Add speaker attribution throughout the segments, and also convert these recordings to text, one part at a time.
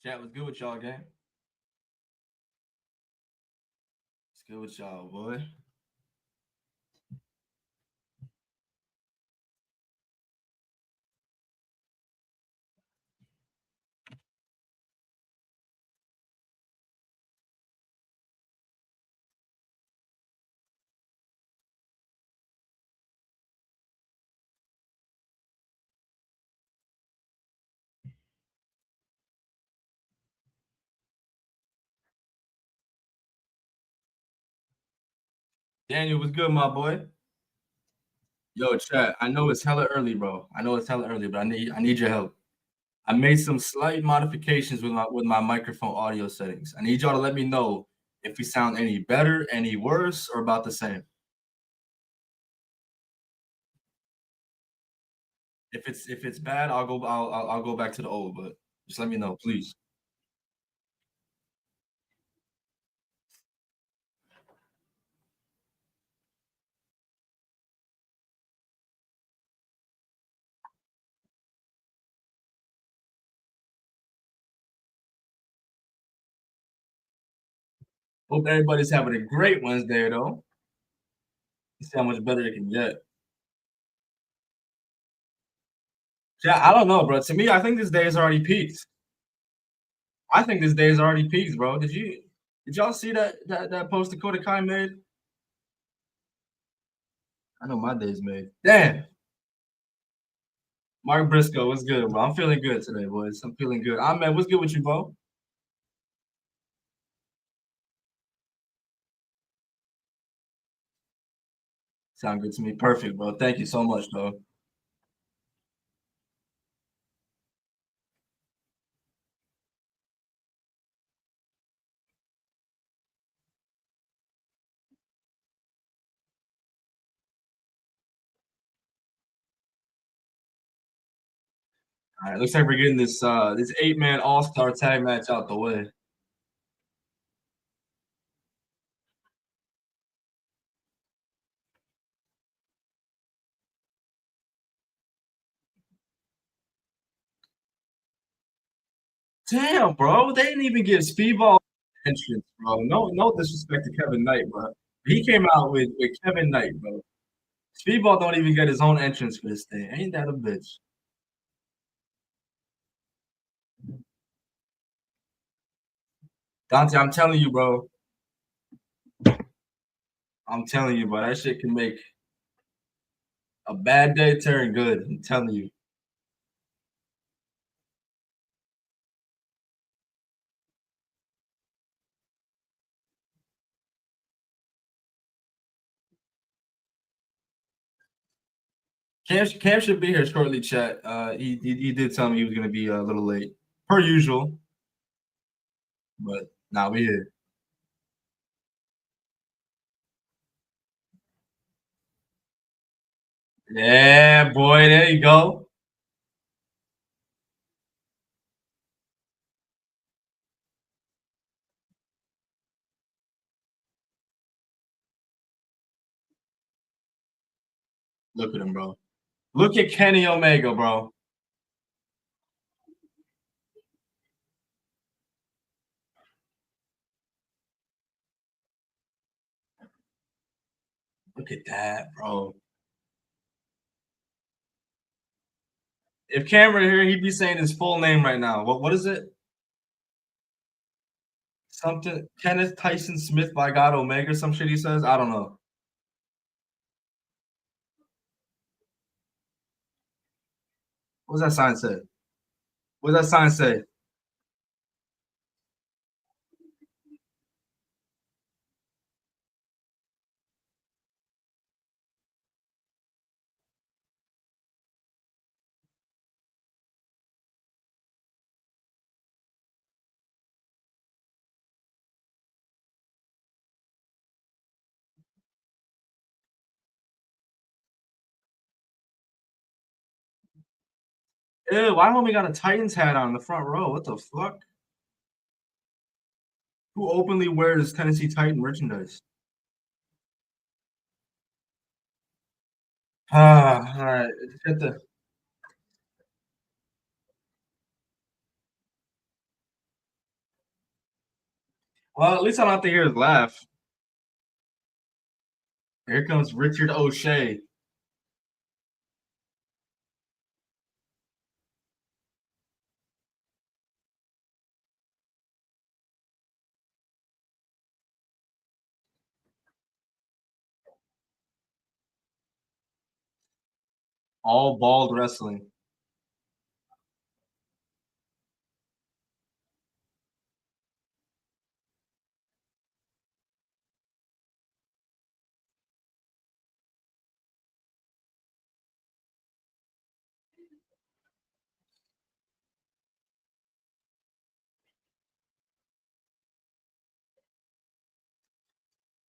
Speaker 1: Chat was good with y'all, gang. It's good with y'all, boy. Daniel was good, my boy. Yo, chat. I know it's hella early, bro. I know it's hella early, but I need your help. I made some slight modifications with my microphone audio settings. I need y'all to let me know if we sound any better, any worse, or about the same. If it's bad, I'll go back to the old, but just let me know, please. Hope everybody's having a great Wednesday, though. You see how much better it can get. Yeah, I don't know, bro. To me, I think this day is already peaked. I think this day is already peaked, bro. Did y'all see that post Dakota Kai made? I know my day's made. Damn. Mark Briscoe, what's good, bro? I'm feeling good today, boys. I'm feeling good. Man, what's good with you, bro? Sound good to me. Perfect, bro. Thank you so much, though. All right, looks like we're getting this 8-man all-star tag match out the way. Damn, bro. They didn't even give Speedball entrance, bro. No disrespect to Kevin Knight, bro. He came out with Kevin Knight, bro. Speedball don't even get his own entrance for this thing. Ain't that a bitch? Dante, I'm telling you, bro. I'm telling you, bro. That shit can make a bad day turn good. I'm telling you. Cam should be here shortly, chat. He did tell me he was gonna be a little late, per usual. But now we here. Yeah, boy. There you go. Look at him, bro. Look at Kenny Omega, bro. Look at that, bro. If Cam were here, he'd be saying his full name right now. What is it? Something Kenneth Tyson Smith by God Omega, some shit he says. I don't know. What's that sign say? What's that sign say? Ew, why homie got a Titans hat on in the front row? What the fuck? Who openly wears Tennessee Titan merchandise? All right. Get the Well, at least I don't have to hear his laugh. Here comes Richard O'Shea. All bald wrestling.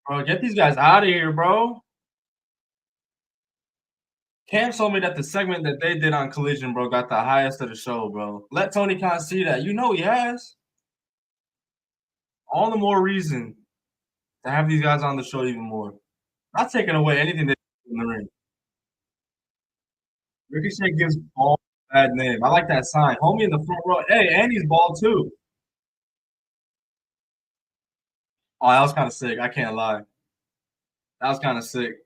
Speaker 1: Bro, get these guys out of here, bro. Cam told me that the segment that they did on Collision, bro, got the highest of the show, bro. Let Tony Khan see that. You know he has. All the more reason to have these guys on the show even more. Not taking away anything they do in the ring. Ricochet gives ball a bad name. I like that sign. Homie in the front row. Hey, and he's bald too. Oh, that was kind of sick. I can't lie. That was kind of sick.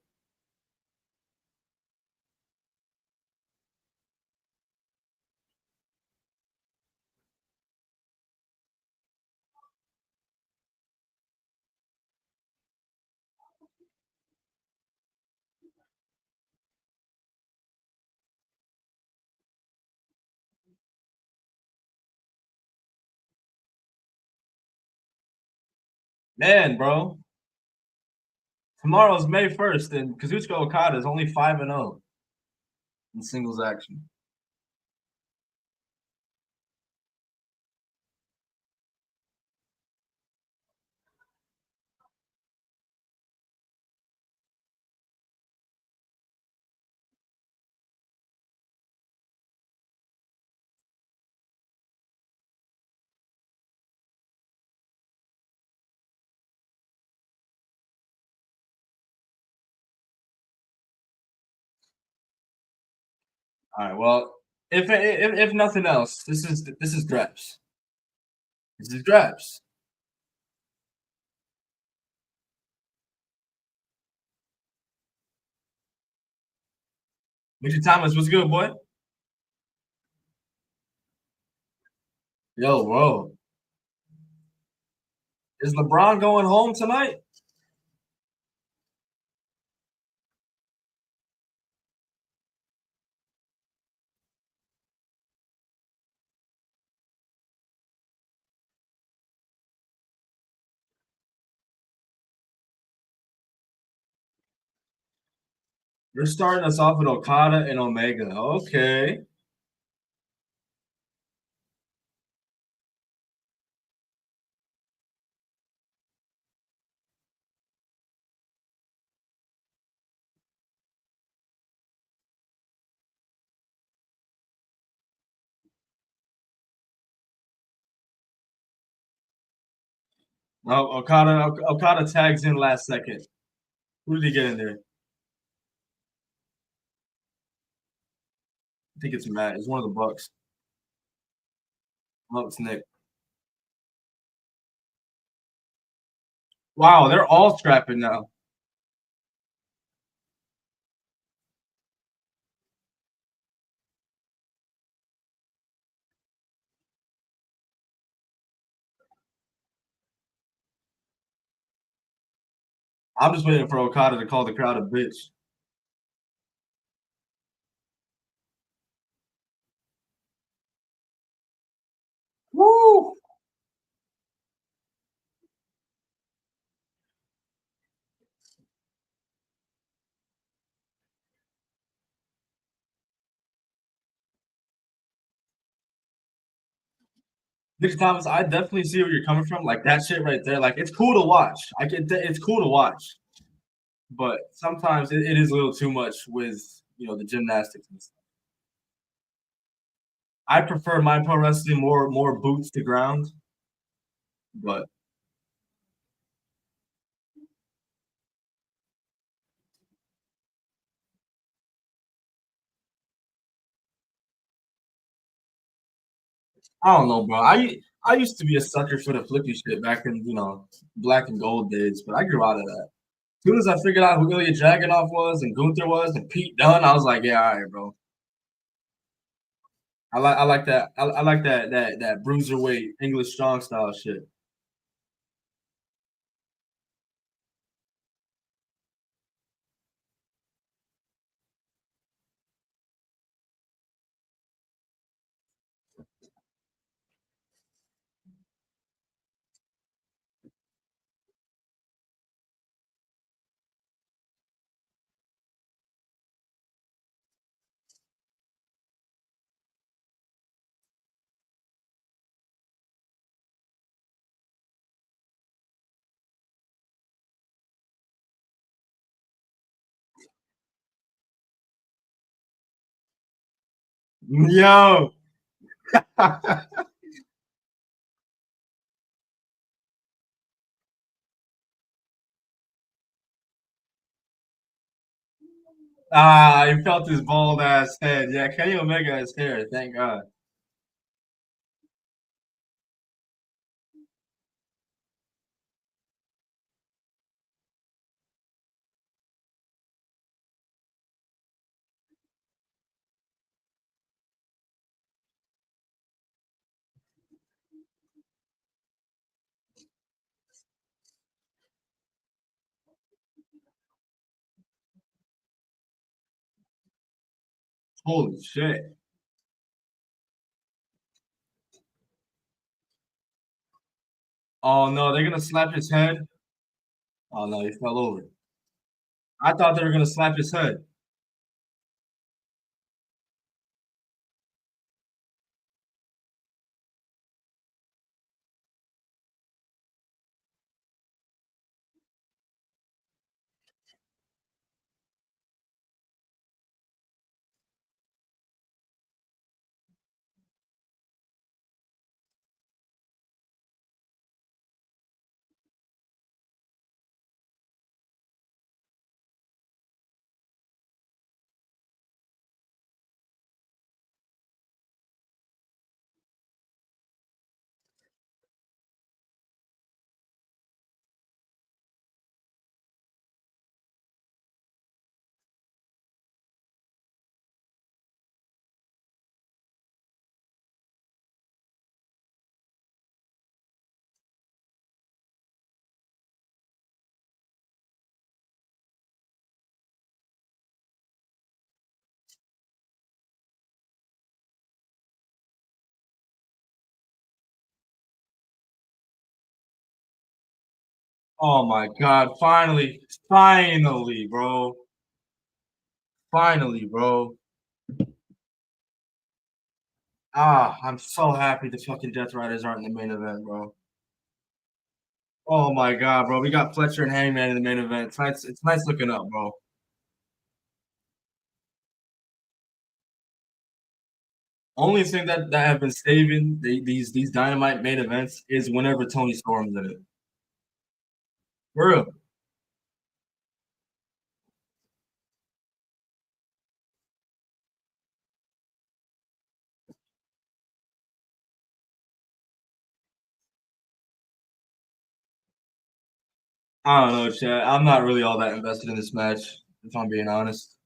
Speaker 1: Man, bro. Tomorrow's May 1st, and Kazuchika Okada is only 5-0 in singles action. All right. Well, if nothing else, this is Dreps. This is Dreps. Major Thomas, what's good, boy? Yo, bro. Is LeBron going home tonight? You're starting us off with Okada and Omega. Okay. No, Okada tags in last second. Who did he get in there? I think it's Matt. It's one of the Bucks. Bucks Nick. Wow, they're all strapping now. I'm just waiting for Okada to call the crowd a bitch. Woo! Nick Thomas, I definitely see where you're coming from. Like that shit right there. Like it's cool to watch. I get that it's cool to watch, but sometimes it is a little too much with the gymnastics and stuff. I prefer my pro wrestling more boots to ground, but I don't know, bro. I used to be a sucker for the flippy shit back in black and gold days, but I grew out of that. As soon as I figured out who Ilya Dragunov was and Gunther was and Pete Dunne, I was like, yeah, all right, bro. I like that. I like that bruiserweight English strong style shit. Yo. He felt his bald ass head. Yeah, Kenny Omega has hair. Thank God. Holy shit. Oh no, they're gonna slap his head. Oh no, he fell over. I thought they were gonna slap his head. Oh my god, finally, bro. Finally, bro. I'm so happy the fucking Death Riders aren't in the main event, bro. Oh my god, bro. We got Fletcher and Hangman in the main event. It's nice looking up, bro. Only thing that have been saving these Dynamite main events is whenever Tony Storm's in it. For real. I don't know, Chad. I'm not really all that invested in this match, if I'm being honest.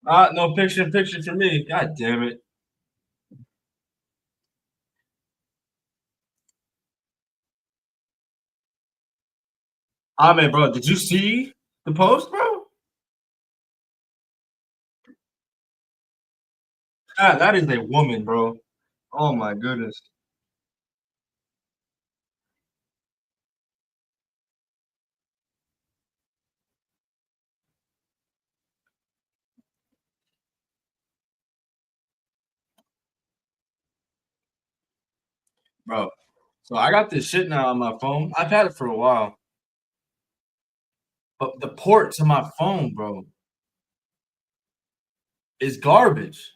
Speaker 1: No picture for me. God damn it. Bro, did you see the post, bro? That is a woman, bro. Oh my goodness. Bro. So I got this shit now on my phone. I've had it for a while, but the port to my phone, bro, is garbage.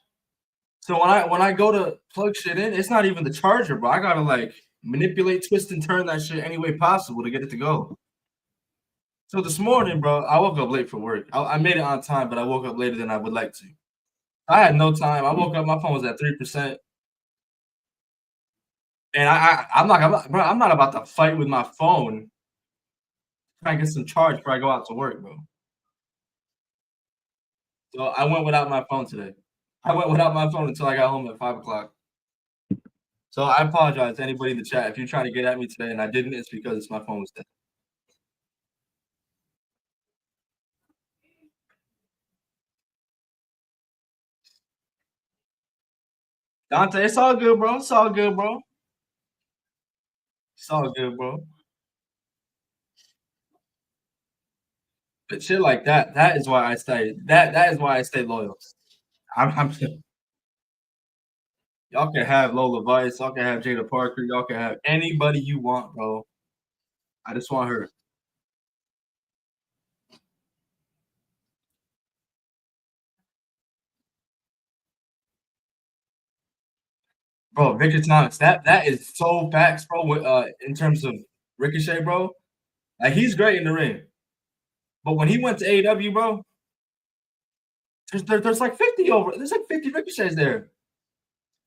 Speaker 1: So when I go to plug shit in, it's not even the charger, bro. I gotta like manipulate, twist, and turn that shit any way possible to get it to go. So this morning, bro, I woke up late for work. I made it on time, but I woke up later than I would like to. I had no time. I woke up, my phone was at 3%, and bro, I'm not about to fight with my phone trying to get some charge before I go out to work, bro. So I went without my phone today. I went without my phone until I got home at 5 o'clock. So I apologize to anybody in the chat. If you're trying to get at me today and I didn't, it's because my phone was dead. Dante, it's all good, bro. It's all good, bro. It's all good, bro. But shit like that, that is why I stay. That is why I stay loyal. I'm y'all can have Lola Vice, y'all can have Jada Parker, y'all can have anybody you want, bro. I just want her. Bro, Victor Thomas, that is so facts, bro. In terms of Ricochet, bro, like he's great in the ring, but when he went to AEW, bro, there's like 50 over. There's like 50 Ricochets there,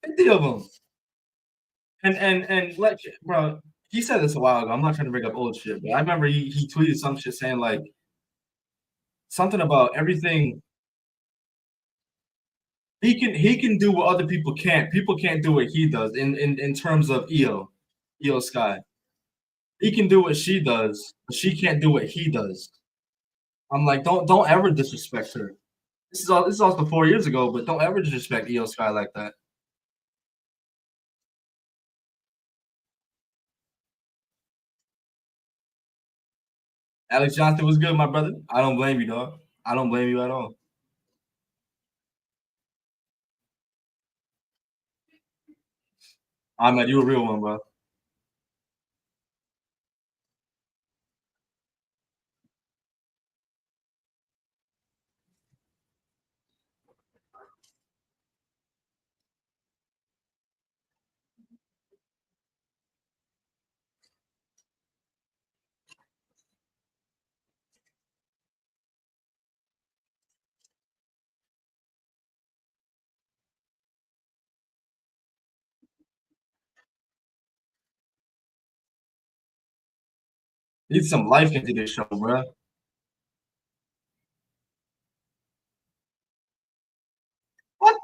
Speaker 1: 50 of them. And like, bro, he said this a while ago. I'm not trying to bring up old shit, but I remember he tweeted some shit saying like something about everything. He can do what other people can't. People can't do what he does in terms of Io Sky. He can do what she does, but she can't do what he does. I'm like, don't ever disrespect her. This is also 4 years ago, but don't ever disrespect Io Sky like that. Alex Johnson was good, my brother. I don't blame you, dog. I don't blame you at all. Ahmed, you a real one, bro. Need some life into this show, bro. What?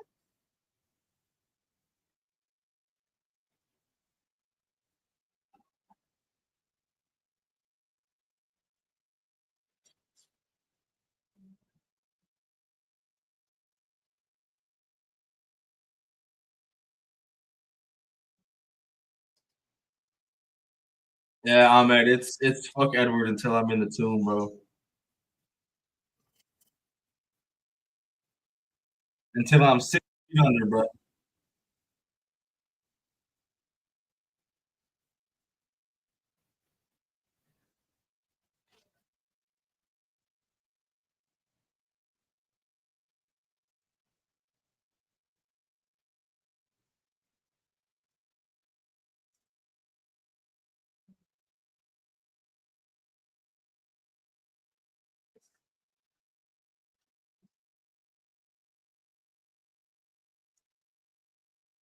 Speaker 1: Yeah, Ahmed, it's fuck Edward until I'm in the tomb, bro. Until I'm 6 feet under, bro.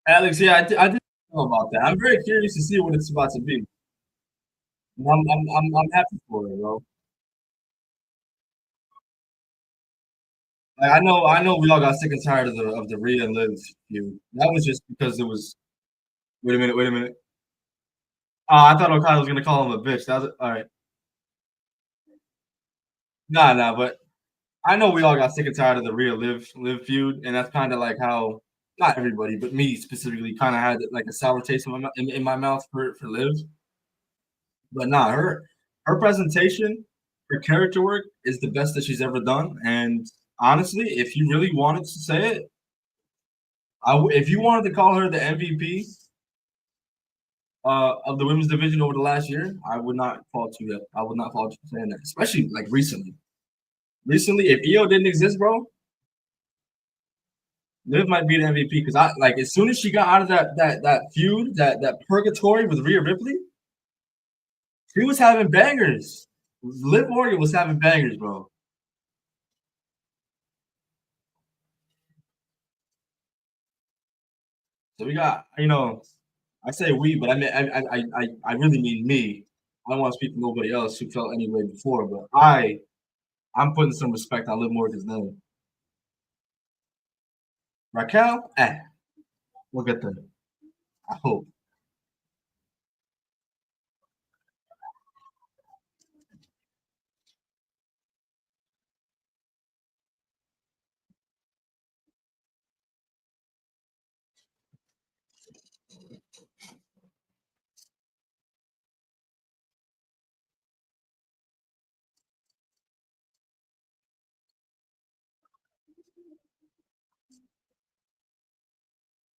Speaker 1: Alex, yeah, I didn't know about that. I'm very curious to see what it's about to be. I'm happy for it, bro. Like, I know we all got sick and tired of the Rhea and Liv feud. That was just because it was. Wait a minute, wait a minute. I thought Okada was gonna call him a bitch. That was all right. Nah, but I know we all got sick and tired of the Rhea Liv feud, and that's kind of like how not everybody, but me specifically, kind of had like a sour taste in my mouth for Liv. But nah, her presentation, her character work is the best that she's ever done. And honestly, if you really wanted to say it, if you wanted to call her the MVP, of the women's division over the last year, I would not fault you. I would not fault you for saying that, especially like recently. Recently, if EO didn't exist, bro, Liv might be the MVP because I like as soon as she got out of that feud, that purgatory with Rhea Ripley, she was having bangers. Liv Morgan was having bangers, bro. So we got, I say we, but I mean I really mean me. I don't want to speak for nobody else who felt any way before, but I'm putting some respect on Liv Morgan's name. Raquel, we'll get there. I hope.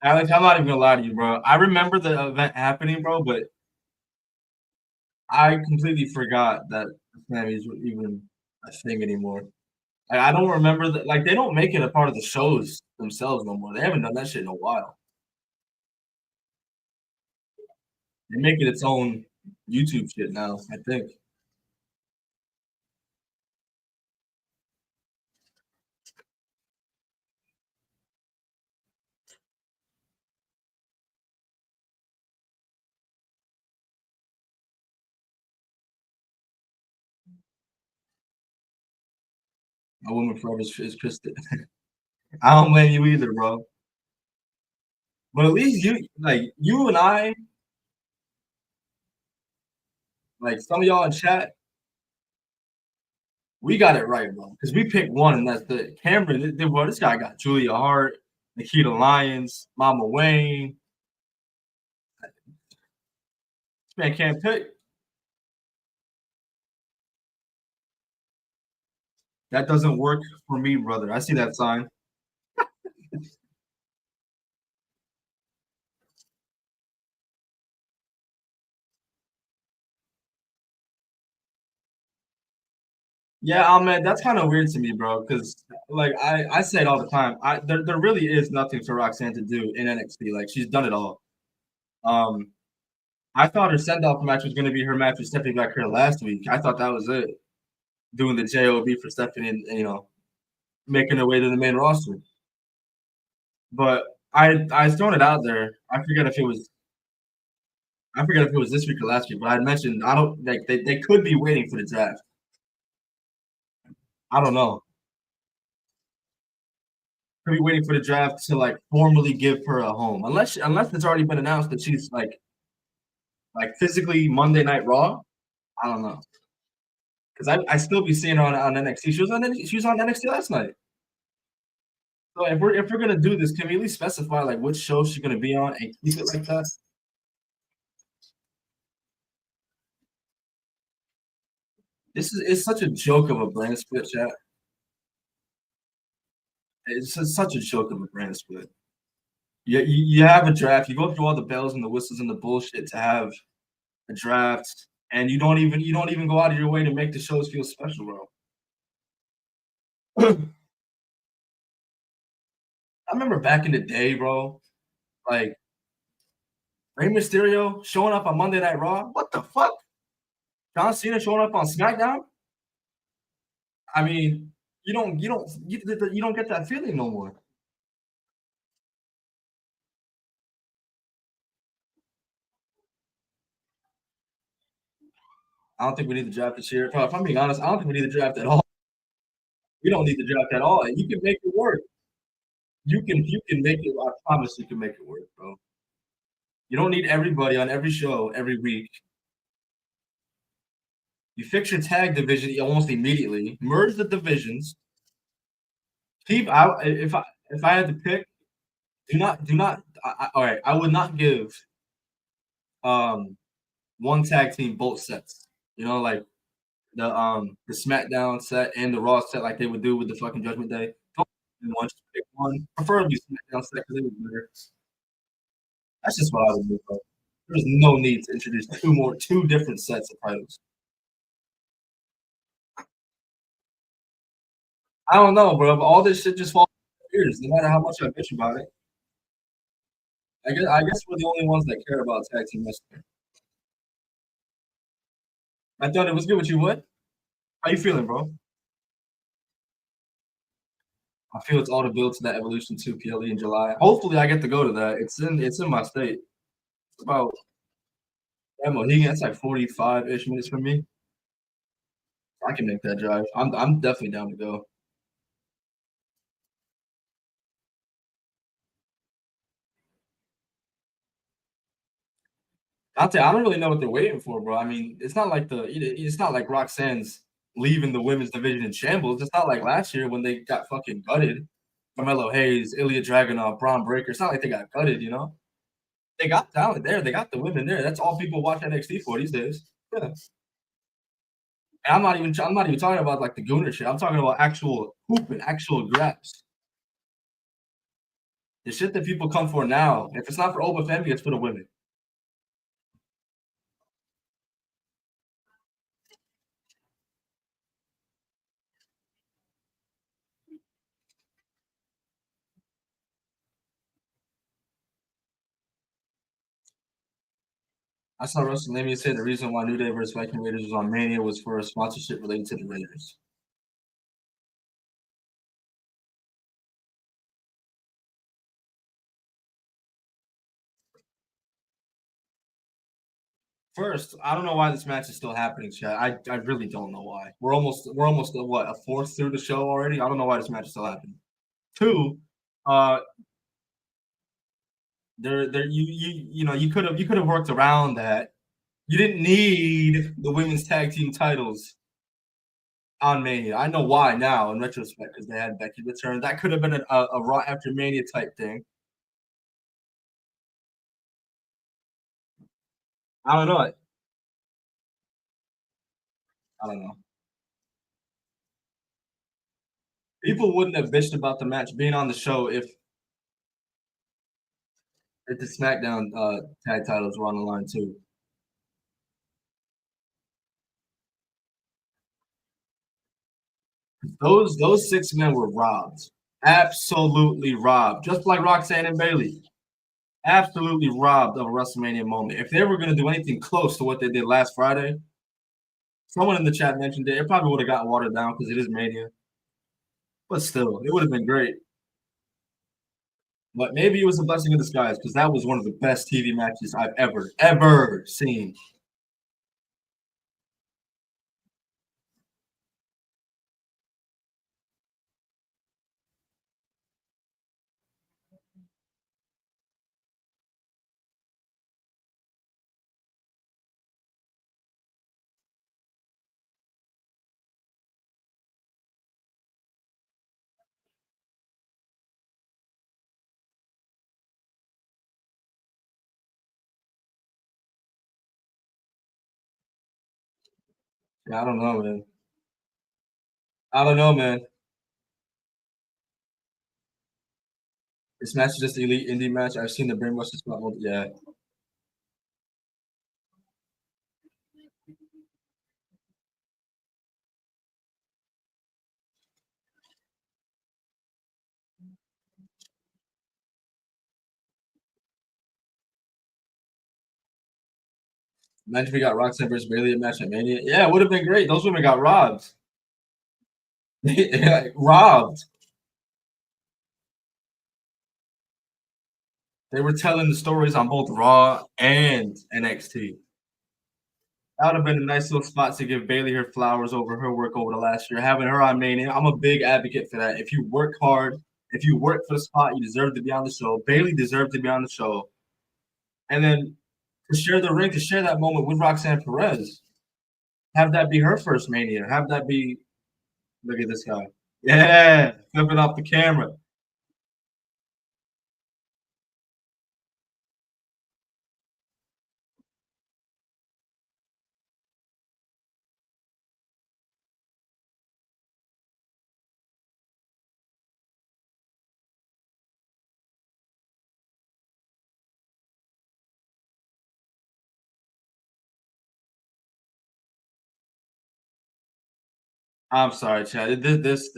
Speaker 1: Alex, I'm not even gonna lie to you, bro. I remember the event happening, bro, but I completely forgot that Sammy's even a thing anymore. Like, I don't remember that. Like they don't make it a part of the shows themselves no more. They haven't done that shit in a while. They make it its own YouTube shit now. I think. My woman forever is Kristen. I don't blame you either, bro. But at least you and I, like some of y'all in chat, we got it right, bro. Because we picked one, and that's the Cameron. Well, this guy got Julia Hart, Nikita Lyons, Mama Wayne. This man can't pick. That doesn't work for me, brother. I see that sign. Yeah, man, that's kind of weird to me, bro. Because like I say it all the time. There really is nothing for Roxanne to do in NXT. Like she's done it all. Um, I thought her send off match was going to be her match with Stephanie back here last week. I thought that was it, doing the JOB for Stephanie and making her way to the main roster. But I thrown it out there. I forget if it was this week or last week, but I mentioned I don't like they could be waiting for the draft. I don't know. Could be waiting for the draft to like formally give her a home, unless it's already been announced that she's like physically Monday Night Raw. I don't know because I still be seeing her on NXT. She was on NXT last night. So if we're gonna do this, can we at least specify like which show she's gonna be on and keep it like that? It's such a joke of a brand split, chat. It's just such a joke of a brand split. You have a draft. You go through all the bells and the whistles and the bullshit to have a draft, and you don't even go out of your way to make the shows feel special, bro. I remember back in the day, bro. Like Rey Mysterio showing up on Monday Night Raw. What the fuck? John Cena showing up on SmackDown. I mean, you don't get that feeling no more. I don't think we need the draft this year. If I'm being honest, I don't think we need the draft at all. We don't need the draft at all, and you can make it work. You can make it. I promise you can make it work, bro. You don't need everybody on every show every week. You fix your tag division almost immediately. Merge the divisions. Keep out. If I had to pick, do not. All right, I would not give um one tag team both sets. Like the SmackDown set and the Raw set, like they would do with the fucking Judgment Day. Don't do one, just pick one. Preferably SmackDown set because they would better. That's just what I would do, bro. There's no need to introduce two different sets of titles. I don't know, bro. But all this shit just falls on deaf ears, no matter how much I bitch about it. I guess we're the only ones that care about tag team wrestling. I thought it was good with you. What? How you feeling, bro? I feel it's all to build to that Evolution 2 PLE in July. Hopefully, I get to go to that. It's in my state. It's about that Mohegan. That's like 45-ish minutes from me. I can make that drive. I'm definitely down to go. I don't really know what they're waiting for, bro. I mean, it's not like Roxanne's leaving the women's division in shambles. It's not like last year when they got fucking gutted. Carmelo Hayes, Ilya Dragunov, Braun Breaker. It's not like they got gutted, you know. They got talent there. They got the women there. That's all people watch NXT for these days. Yeah. And I'm not even talking about like the gooner shit. I'm talking about actual hooping, actual grabs. The shit that people come for now. If it's not for Oba Femi, it's for the women. I saw WrestleMania say the reason why New Day vs Viking Raiders was on Mania was for a sponsorship related to the Raiders. First, I don't know why this match is still happening, Chad. I really don't know why. We're almost what, a fourth through the show already. I don't know why this match is still happening. Two, uh, there you could have worked around that. You didn't need the women's tag team titles on Mania. I know why now in retrospect because they had Becky return. That could have been a Raw after Mania type thing. I don't know. I don't know. People wouldn't have bitched about the match being on the show if the SmackDown tag titles were on the line too. Those six men were robbed, absolutely robbed, just like Roxanne and Bailey, absolutely robbed of a WrestleMania moment. If they were going to do anything close to what they did last Friday, someone in the chat mentioned it. It probably would have gotten watered down because it is Mania, but still, it would have been great. But maybe it was a blessing in disguise because that was one of the best TV matches I've ever seen. Yeah, I don't know, man. I don't know, man. This match is just the elite indie match. I've seen the brainwash spot. Yeah, imagine we got Roxanne versus Bailey a match at Mania. Yeah, it would have been great. Those women got robbed. Robbed. They were telling the stories on both Raw and NXT. That would have been a nice little spot to give Bailey her flowers over her work over the last year. Having her on Mania, I'm a big advocate for that. If you work hard, if you work for the spot, you deserve to be on the show. Bailey deserved to be on the show. And then to share the ring, to share that moment with Roxanne Perez, have that be her first Mania. Have that be, look at this guy. Yeah, flipping off the camera. I'm sorry, Chad.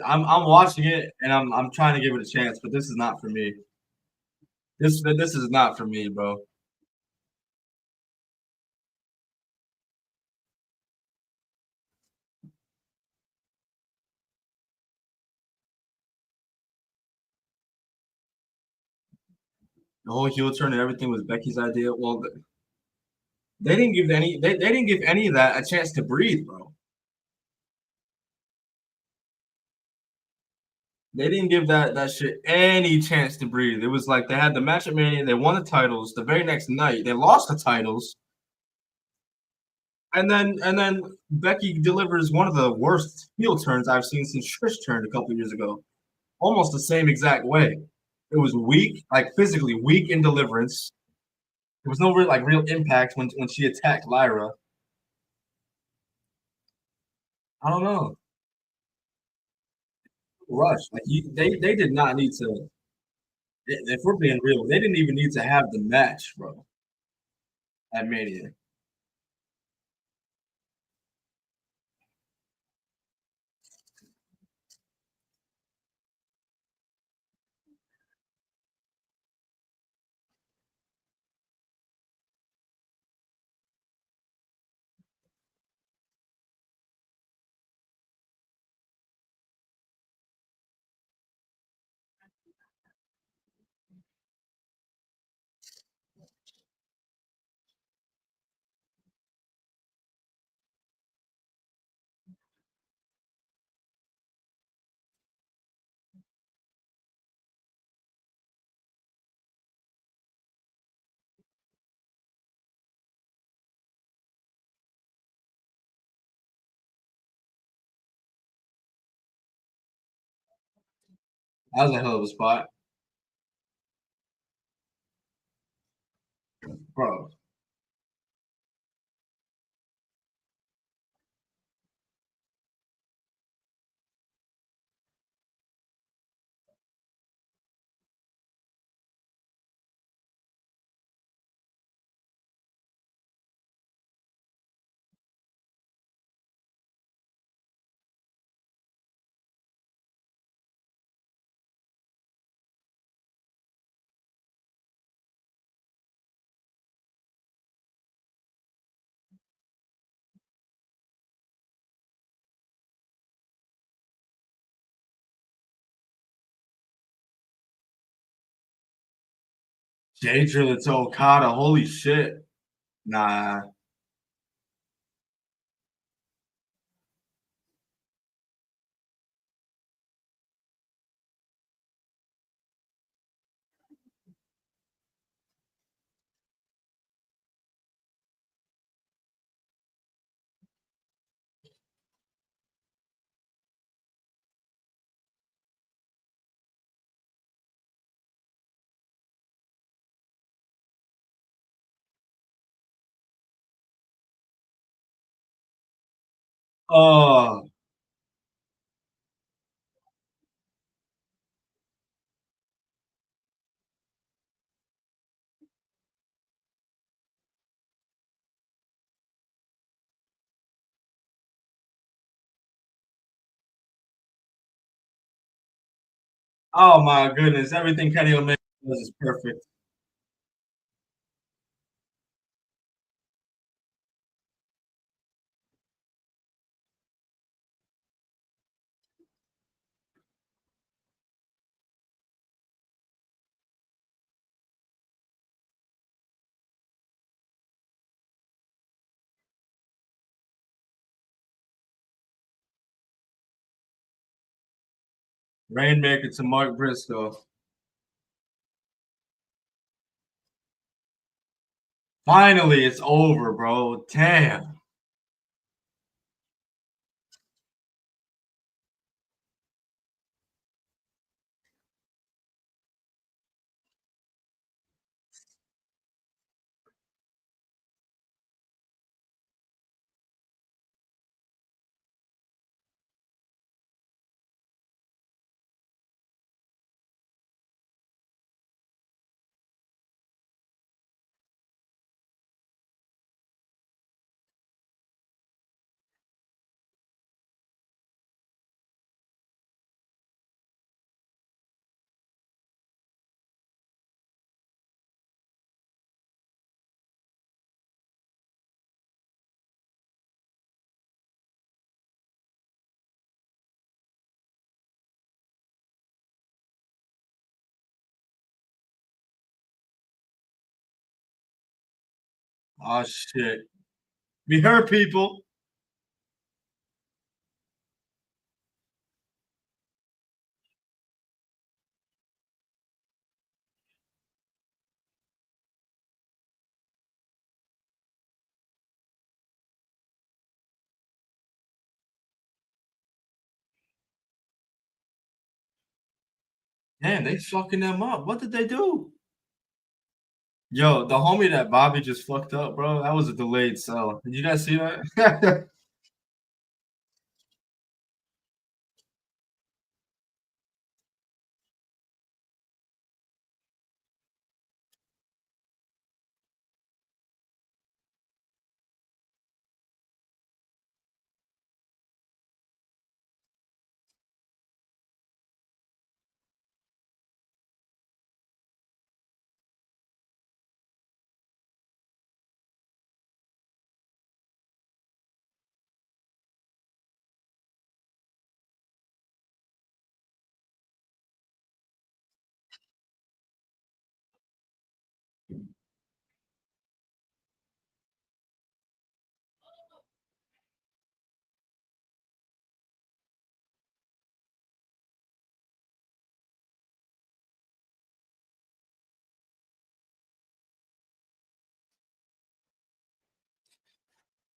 Speaker 1: I'm watching it and I'm trying to give it a chance, but this is not for me. This is not for me, bro. The whole heel turn and everything was Becky's idea. Well, they didn't give any of that a chance to breathe, bro. They didn't give that shit any chance to breathe. It was like they had the match at Mania, they won the titles. The very next night, they lost the titles, and then Becky delivers one of the worst heel turns I've seen since Trish turned a couple years ago. Almost the same exact way. It was weak, like physically weak in deliverance. There was no real impact when she attacked Lyra. I don't know. Rush. They did not need to. If we're being real, they didn't even need to have the match, bro. At Mania. That was a hell of a spot, bro. Jay Driller to Okada. Holy shit. Nah. Oh, oh my goodness. Everything Kenny Omega does is perfect. Rainmaker to Mark Briscoe. Finally, it's over, bro. Damn. Oh shit. We heard people. Damn, they fucking them up. What did they do? Yo, the homie that Bobby just fucked up, bro. That was a delayed sell. Did you guys see that?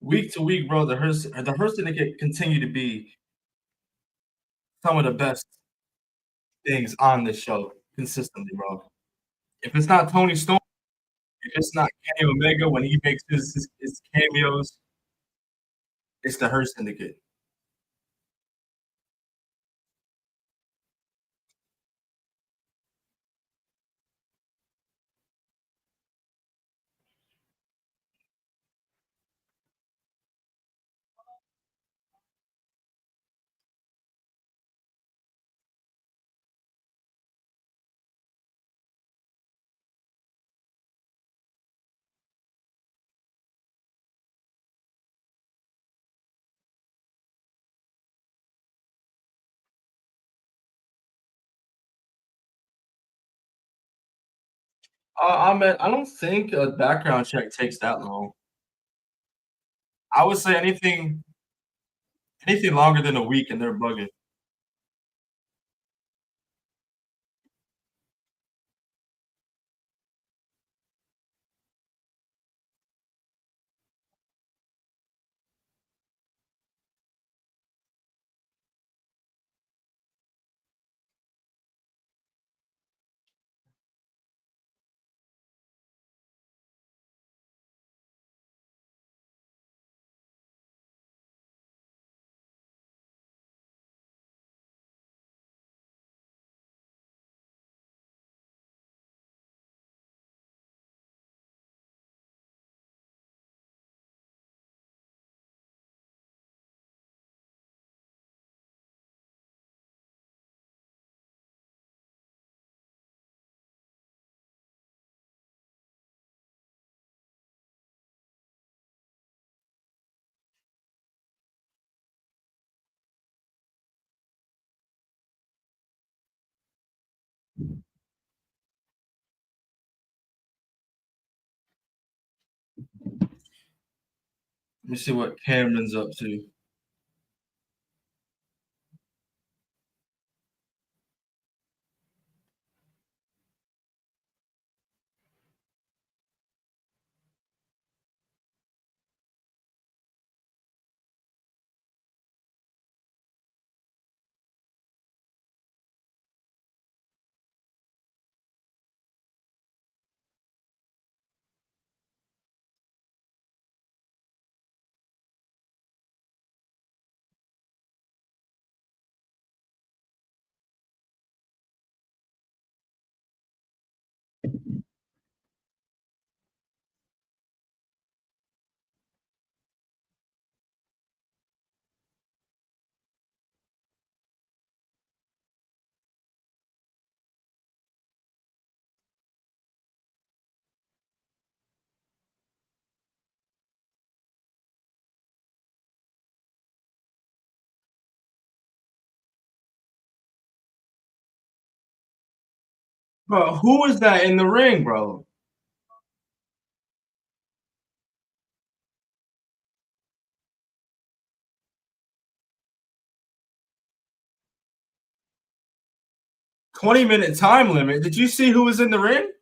Speaker 1: Week to week, bro, the Hurt Syndicate continue to be some of the best things on this show consistently, bro. If it's not Tony Storm, if it's not Kenny Omega when he makes his cameos, it's the Hurt Syndicate. I don't think a background check takes that long. I would say anything longer than a week, and they're bugging. Let me see what Cameron's up to. Bro, who is that in the ring, bro? 20-minute time limit. Did you see who was in the ring?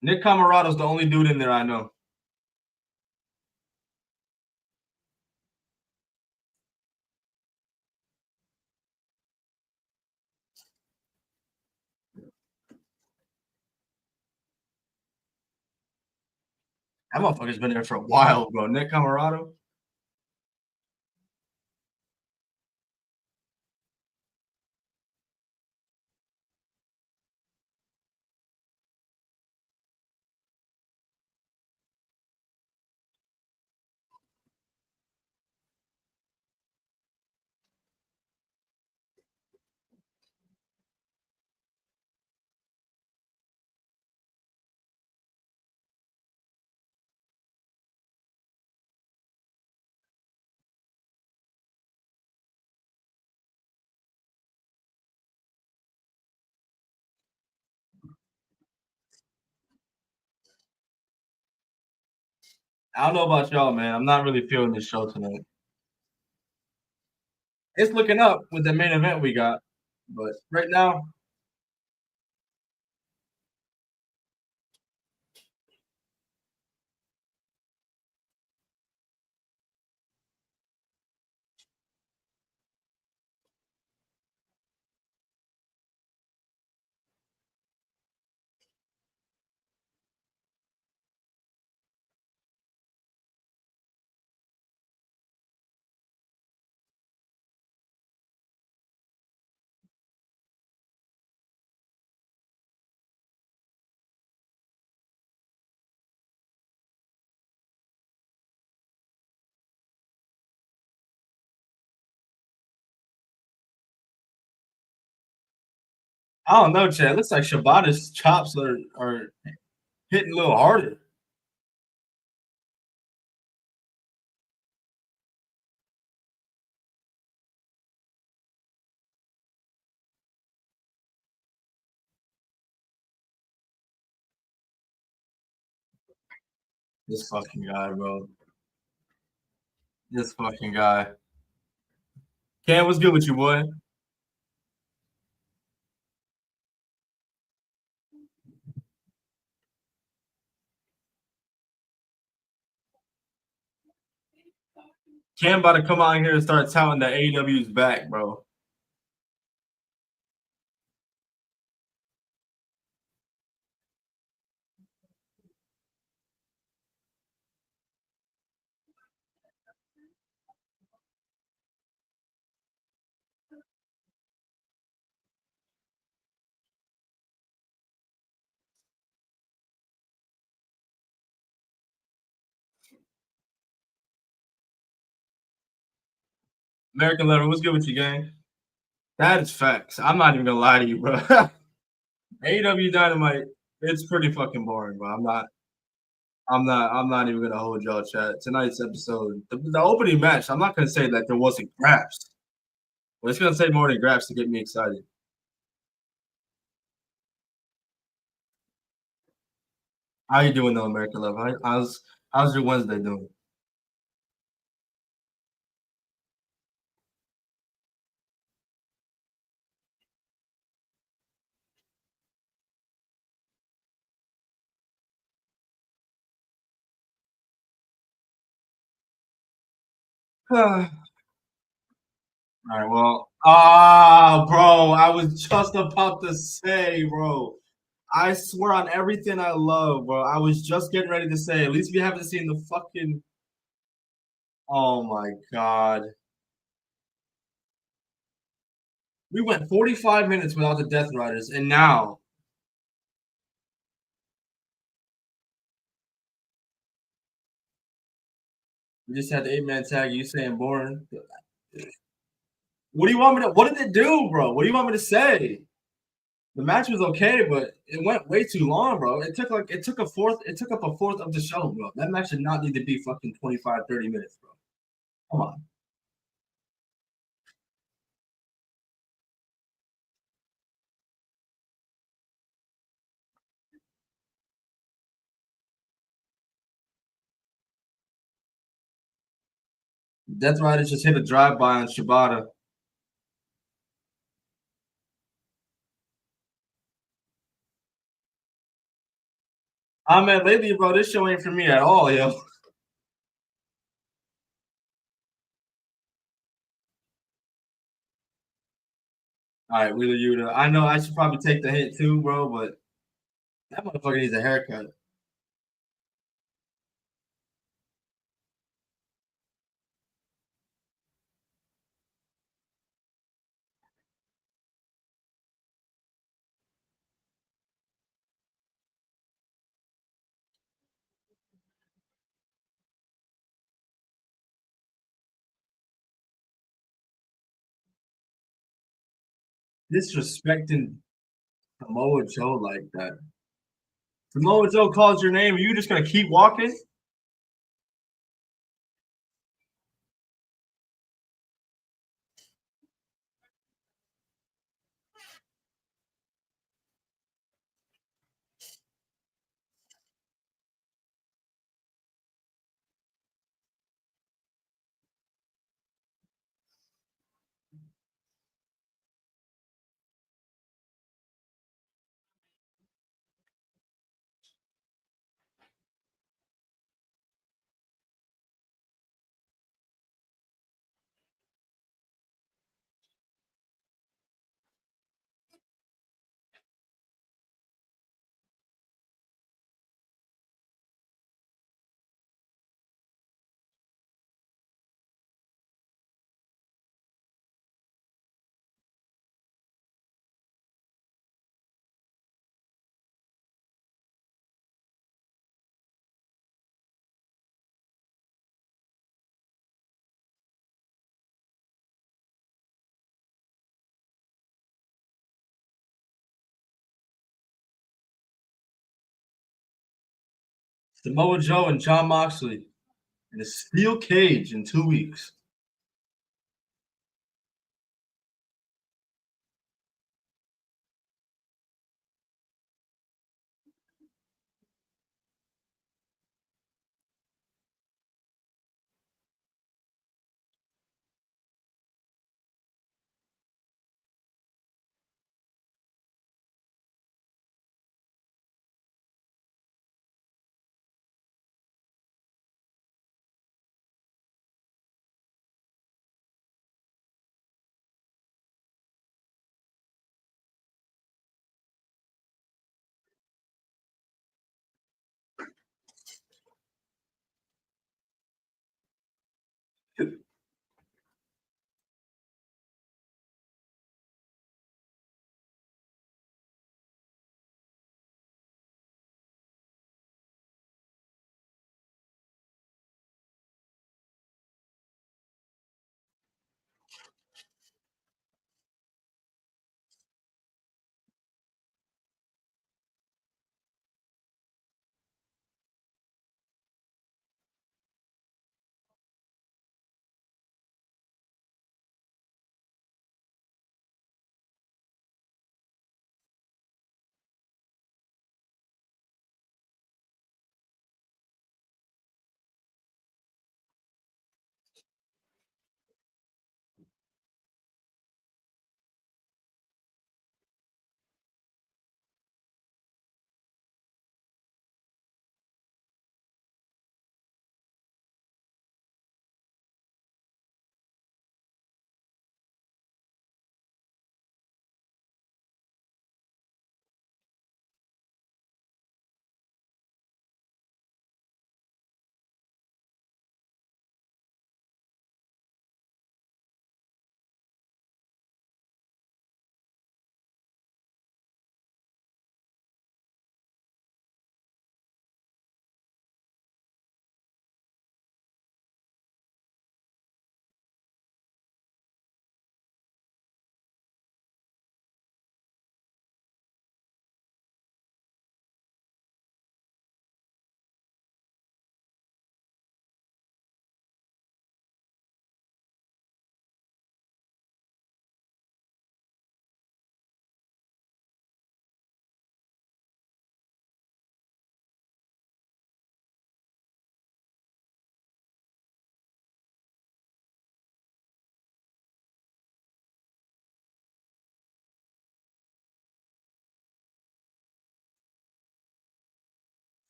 Speaker 1: Nick Camarado's the only dude in there I know. That motherfucker's been there for a while, bro. Nick Camarado. I don't know about y'all, man. I'm not really feeling this show tonight. It's looking up with the main event we got, but right now, I don't know, Chad. It looks like Shibata's chops are hitting a little harder. This fucking guy, bro. This fucking guy. Cam, what's good with you, boy? Cam about to come out here and start touting that AEW's back, bro. American Level, what's good with you, gang? That is facts. I'm not even gonna lie to you, bro. AEW Dynamite, it's pretty fucking boring, bro. I'm not even gonna hold y'all chat. Tonight's episode, the opening match, I'm not gonna say that there wasn't grabs, but it's gonna take more than grabs to get me excited. How you doing though, American Love? How's your Wednesday doing? All right, well, bro, I was just about to say, bro. I swear on everything I love, bro. I was just getting ready to say, at least we haven't seen the fucking. Oh my god. We went 45 minutes without the Death Riders, and now We just had the 8-man tag. You saying boring? What do you want me to? What did it do, bro? What do you want me to say? The match was okay, but it went way too long, bro. It took up a fourth of the show, bro. That match did not need to be fucking 25, 30 minutes, bro. Come on. That's why they just hit a drive by on Shibata. I mean, lately, bro, this show ain't for me at all, yo. All right, Wheeler Yuta. I know I should probably take the hit too, bro, but that motherfucker needs a haircut. Disrespecting Samoa Joe like that. Samoa Joe calls your name, and you just gonna keep walking? Samoa Joe and John Moxley in a steel cage in 2 weeks.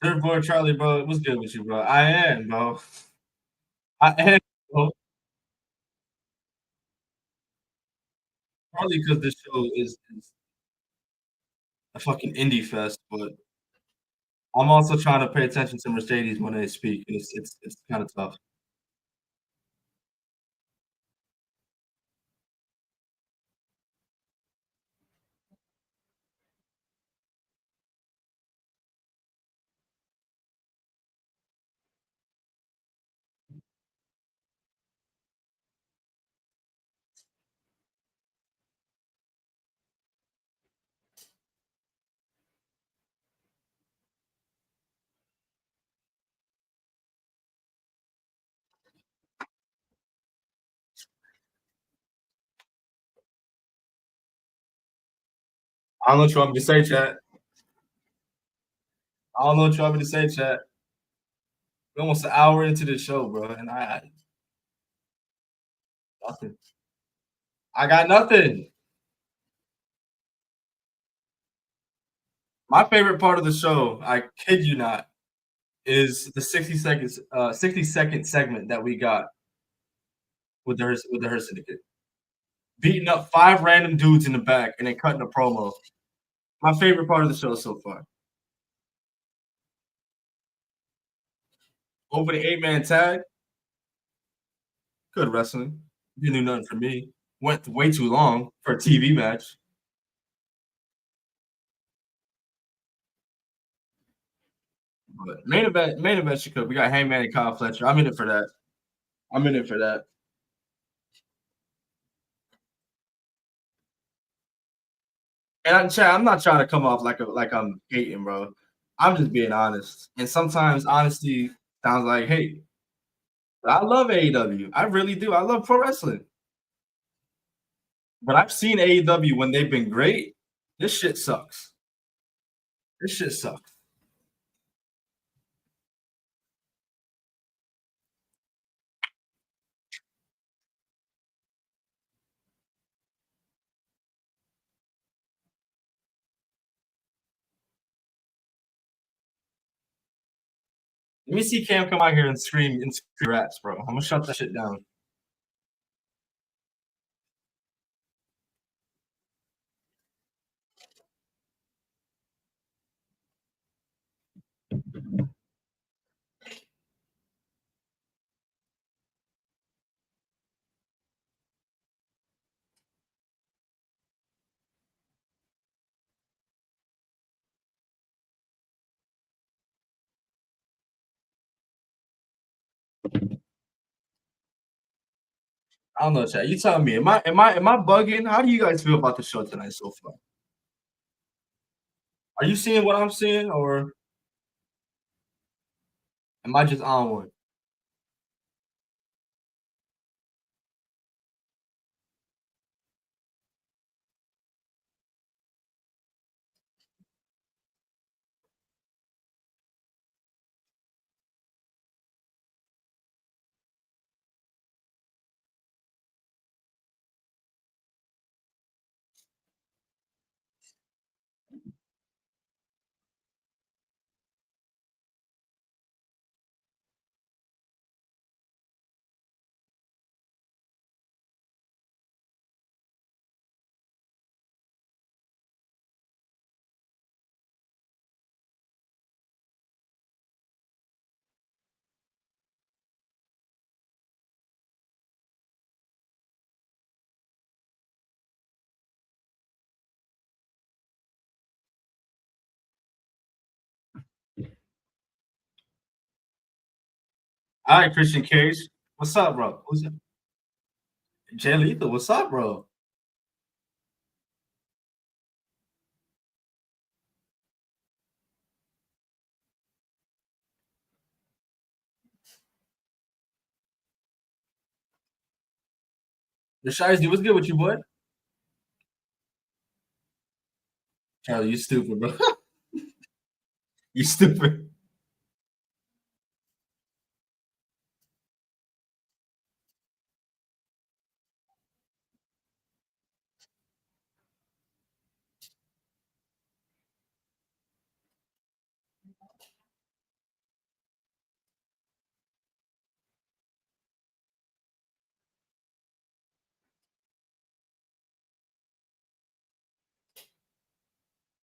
Speaker 1: Third boy Charlie, bro. What's good with you, bro? I am, bro. I am, bro. Partly because this show is a fucking indie fest, but I'm also trying to pay attention to Mercedes when they speak, and it's kind of tough. I don't know what you want me to say, chat. I don't know what you want me to say, chat. We're almost an hour into the show, bro, and I nothing. I got nothing. My favorite part of the show, I kid you not, is the 60-second segment that we got with the Her Syndicate. Beating up 5 random dudes in the back and then cutting a promo. My favorite part of the show so far. Over the 8-man tag, good wrestling. Didn't do nothing for me. Went way too long for a TV match. But main event she could. We got Hangman and Kyle Fletcher. I'm in it for that. I'm in it for that. And I'm not trying to come off like I'm hating, bro. I'm just being honest. And sometimes honesty sounds like hate. But I love AEW. I really do. I love pro wrestling. But I've seen AEW when they've been great. This shit sucks. This shit sucks. Let me see Cam come out here and scream rats, bro. I'm gonna shut that shit down. I don't know, chat. You tell me. Am I bugging? How do you guys feel about the show tonight so far? Are you seeing what I'm seeing, or am I just on one? All right, Christian Cage. What's up, bro? Who's it? Jay Lethal. What's up, bro? The Shiesty, what's good with you, boy? Charlie, you stupid, bro. You stupid.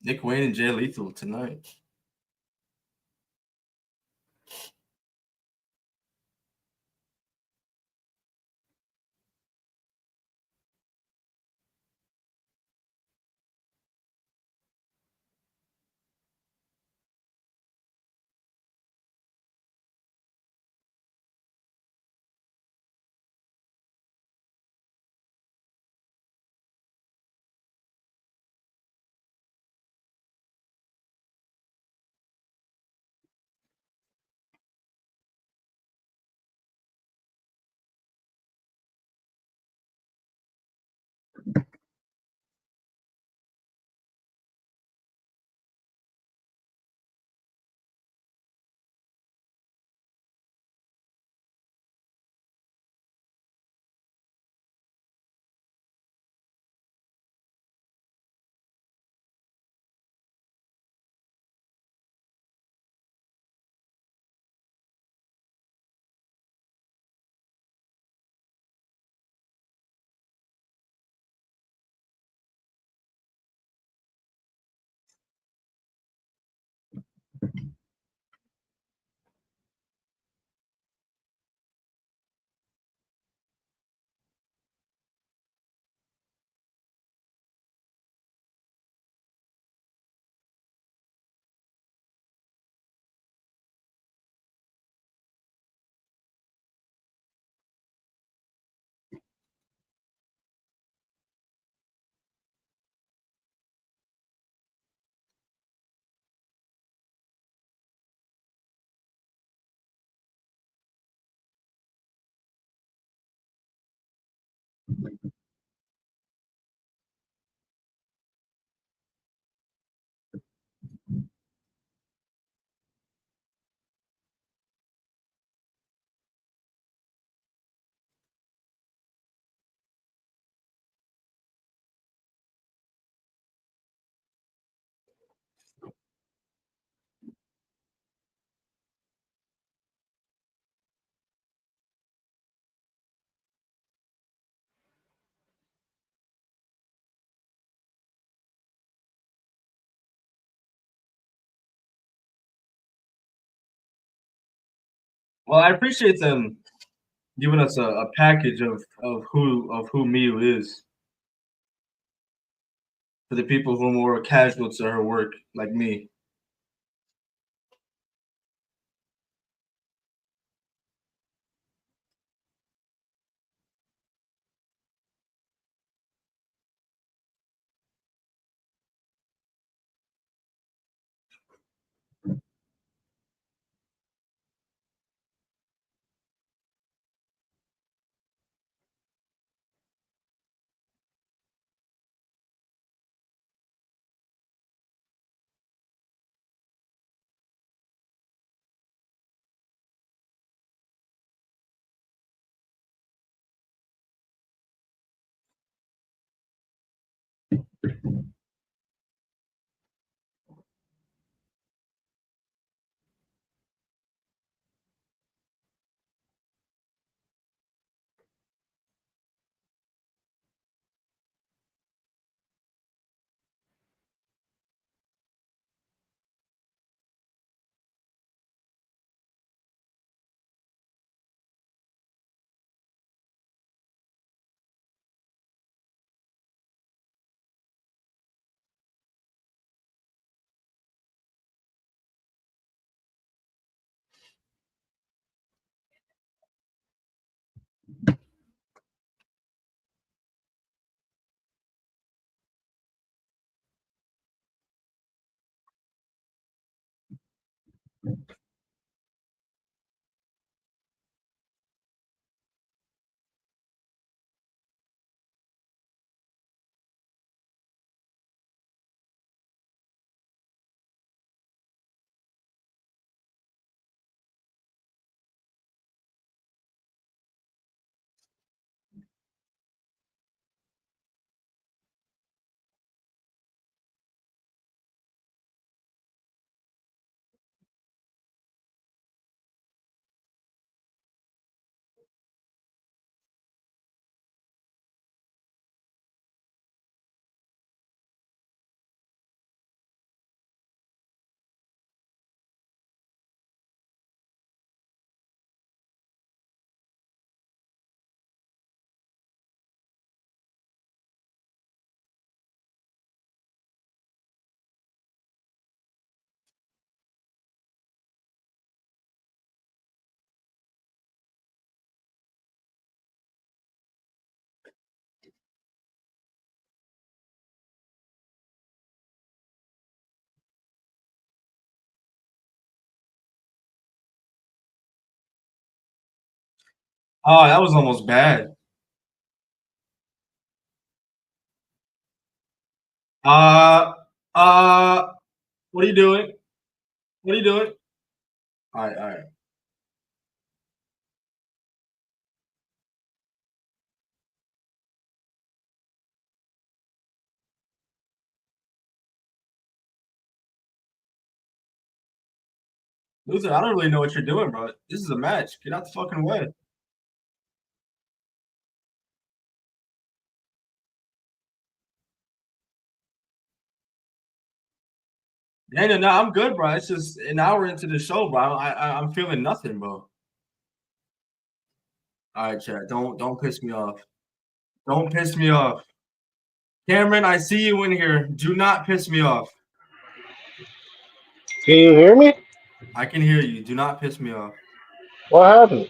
Speaker 1: Nick Wayne and Jay Lethal tonight. Well, I appreciate them giving us a package of who Miu is for the people who are more casual to her work, like me. Oh, that was almost bad. Uh, what are you doing? What are you doing? All right, all right. Loser, I don't really know what you're doing, bro. This is a match. Get out the fucking way. Daniel, no, I'm good, bro. It's just an hour into the show, bro. I'm feeling nothing, bro. All right, chat. Don't piss me off. Don't piss me off. Cameron, I see you in here. Do not piss me off.
Speaker 2: Can you hear me?
Speaker 1: I can hear you. Do not piss me off.
Speaker 2: What happened?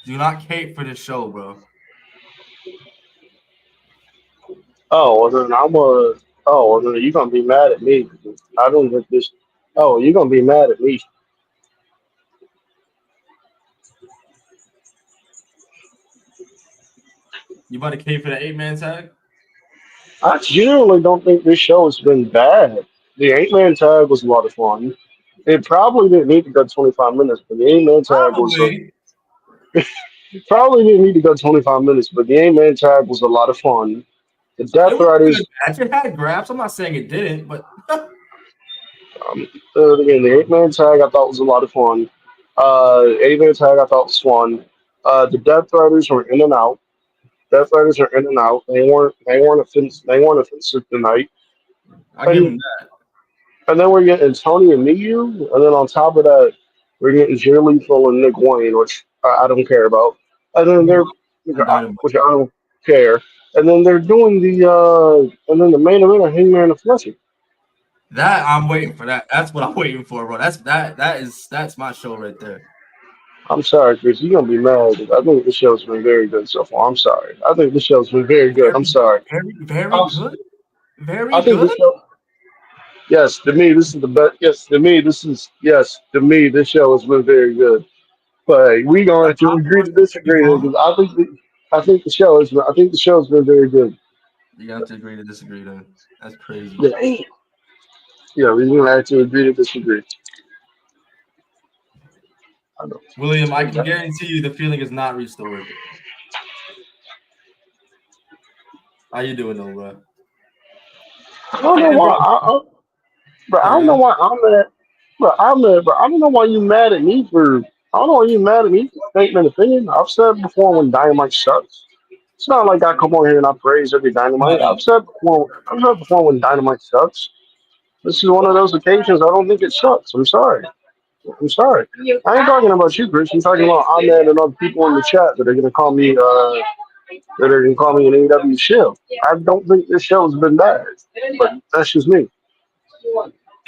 Speaker 1: Do not cape for this show, bro.
Speaker 2: Oh, well then I'm Oh, well then you're gonna be mad at me. I don't think this. Oh, you're gonna be mad at me.
Speaker 1: You about to cape for the 8-man tag?
Speaker 2: I generally don't think this show has been bad. The 8-man tag was a lot of fun. It probably didn't need to go 25 minutes, but the 8-man tag was
Speaker 1: Probably.
Speaker 2: probably didn't need to go 25 minutes, but the 8-man tag was a lot of fun. The
Speaker 1: It
Speaker 2: Death
Speaker 1: was a good
Speaker 2: Riders,
Speaker 1: match. It had grabs. I'm not saying it didn't, but
Speaker 2: um, again, the 8-man tag I thought was a lot of fun. 8-man tag I thought was fun. The Death Riders were in and out. Death Riders are in and out. They weren't offensive tonight.
Speaker 1: I give
Speaker 2: And
Speaker 1: him that.
Speaker 2: and then we're getting Tony and Miyu, and then on top of that, we're getting Jay Lethal and Nick Wayne, which I don't care about. And then they're
Speaker 1: On Dynamite.
Speaker 2: which I don't care. And then they're doing and then the main event of Hangman and Fletcher.
Speaker 1: That I'm waiting for that. That's what I'm waiting for, bro. That's my show right there.
Speaker 2: I'm sorry, Chris, you're gonna be mad. I think the show's been very good so far. I'm sorry. I think the show's been very good. I'm
Speaker 1: Very,
Speaker 2: sorry.
Speaker 1: very
Speaker 2: I'm,
Speaker 1: good.
Speaker 2: I
Speaker 1: Very
Speaker 2: think the
Speaker 1: good.
Speaker 2: show. Yes, to me, this is the best. Yes, to me, this show has been very good. But hey, we
Speaker 1: The
Speaker 2: going to agree
Speaker 1: popcorn
Speaker 2: to
Speaker 1: is gonna be
Speaker 2: disagree here
Speaker 1: bomb.
Speaker 2: because I think the show's been very good.
Speaker 1: You have to agree to disagree then. That's crazy.
Speaker 2: Yeah, yeah, we're gonna have to agree to disagree. I know.
Speaker 1: William, I can guarantee you the feeling is not restored. How you doing though, bro?
Speaker 2: I don't
Speaker 1: I
Speaker 2: know
Speaker 1: can
Speaker 2: why.
Speaker 1: bro.
Speaker 2: But I
Speaker 1: Sorry,
Speaker 2: don't know
Speaker 1: guys.
Speaker 2: why I'm mad. But I don't know why you mad at me for. I don't know why you mad at me for stating an opinion. I've said before when Dynamite sucks. It's not like I come on here and I praise every Dynamite.
Speaker 1: No,
Speaker 2: I've said before when Dynamite sucks. This is one of those occasions I don't think it sucks. I'm sorry. I'm sorry. I ain't talking about you, Chris. I'm talking about Ahmed and other people in the chat that are gonna call me an AEW shill. I don't think this show has been bad. But that's just me.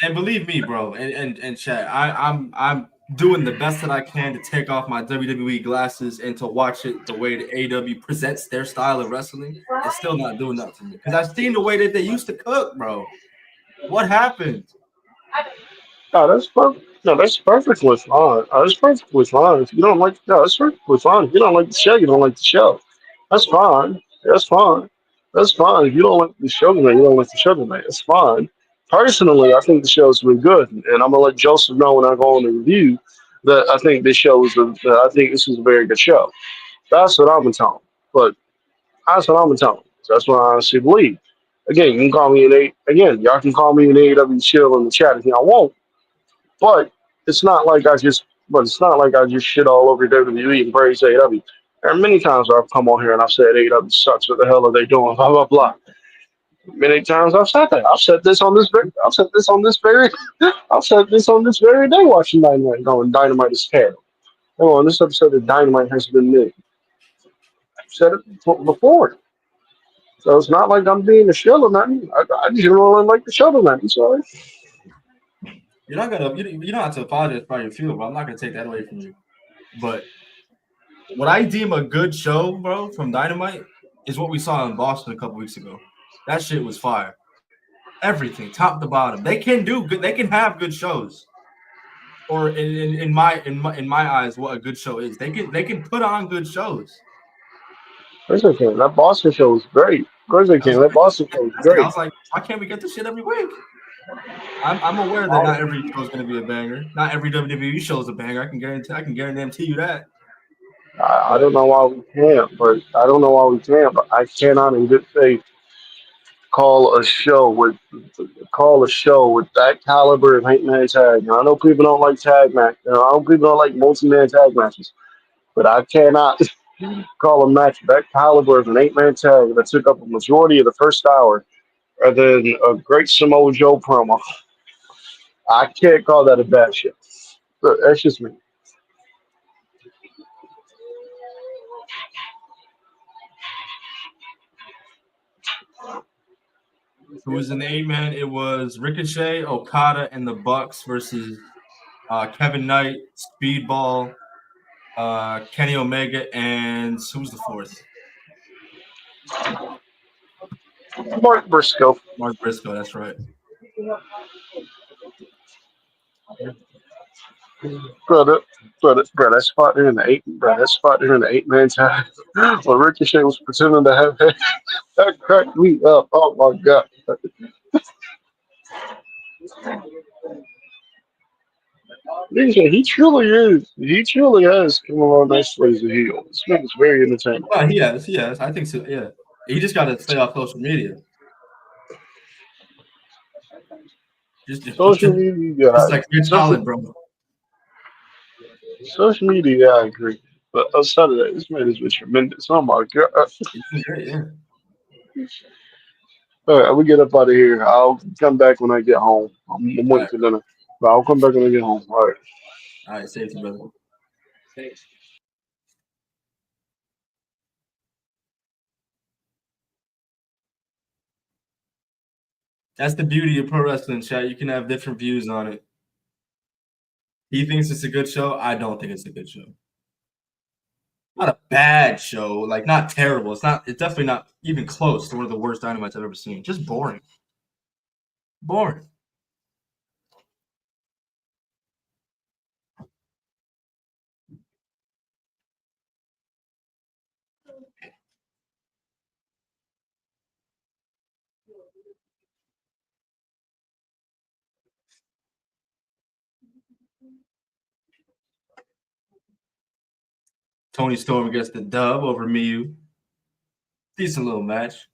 Speaker 1: and believe me, bro, and chat. I'm doing the best that I can to take off my WWE glasses and to watch it the way the AEW presents their style of wrestling. It's still not doing that to me because I've seen the way that they used to cook, bro. What happened?
Speaker 2: No, that's perfect. No, that's perfectly fine. That's perfectly fine. If you don't like, no, that's perfectly fine. If you don't like the show, you don't like the show. That's fine. That's fine. That's fine. If you don't like the show tonight, you don't like the show tonight. That's fine. Personally, I think the show's been good, and I'm gonna let Joseph know when I go on the review that I think I think this is a very good show. That's what I'm telling. But that's what I'm telling. So that's what I honestly believe. Again, you can call me y'all can call me an AEW chill in the chat if y'all want. But it's not like I just shit all over WWE and praise AEW. There are many times where I've come on here and I've said AEW sucks. What the hell are they doing? Blah blah blah. Many times I've said that. I've said this on this very day watching Dynamite going Dynamite is terrible. Oh, on this episode of Dynamite has been mid. I've said it before. So it's not like I'm being a shill or nothing. I generally like the show or nothing. Sorry.
Speaker 1: You don't have to apologize for how you feel, bro. I'm not gonna take that away from you. But what I deem a good show, bro, from Dynamite is what we saw in Boston a couple weeks ago. That shit was fire. Everything, top to bottom. They can do good. They can have good shows. or in my eyes, what a good show is. They can put on good shows.
Speaker 2: Of course they can. That Boston show was great. Of course they
Speaker 1: I was
Speaker 2: can. That Boston show was
Speaker 1: I
Speaker 2: great.
Speaker 1: was like, why can't we get this shit every week? I'm aware that not
Speaker 2: I,
Speaker 1: every show is going to be a banger. Not every WWE show is a banger. I can guarantee you that.
Speaker 2: I
Speaker 1: But
Speaker 2: don't know why we can't, but I don't know why we can't, but I cannot in good faith call a show with that caliber of eight man tag. Now, I know people don't like tag match. I know people don't like multi man tag matches, but I cannot call a match that caliber of an eight man tag that took up a majority of the first hour, other than a great Samoa Joe promo. I can't call that a bad show. But that's just me.
Speaker 1: who was in the 8-man? It was Ricochet, Okada, and the Bucks versus Kevin Knight, Speedball, Kenny Omega, and who's the fourth?
Speaker 2: Mark Briscoe.
Speaker 1: Mark Briscoe. That's right.
Speaker 2: Brother, brother, that spot there in the eight man tag when Ricochet was pretending to have that cracked me up. Oh my god. He truly has come along nicely as a heel. This man is very entertaining.
Speaker 1: He has. I think so. Yeah, he just got to stay off social media. Just,
Speaker 2: Social media, yeah.
Speaker 1: just like Rich Holland, bro.
Speaker 2: Social media, yeah, I agree. But outside of that, this man has been tremendous. Oh my god.
Speaker 1: He's been great. Yeah.
Speaker 2: All right, we get up out of here. I'll come back when I get home. I'm
Speaker 1: All
Speaker 2: waiting
Speaker 1: right,
Speaker 2: for dinner. But I'll come back when I get home. All right.
Speaker 1: all right. Safety, brother. That's the beauty of pro wrestling, chat. You can have different views on it. He thinks it's a good show. I don't think it's a good show. Not a bad show, like not terrible. It's not. It's definitely not even close to one of the worst Dynamites I've ever seen. Just boring. Boring. Tony Storm gets the dub over Miyu. Decent little match.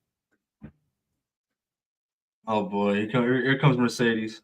Speaker 1: Oh boy, here comes Mercedes.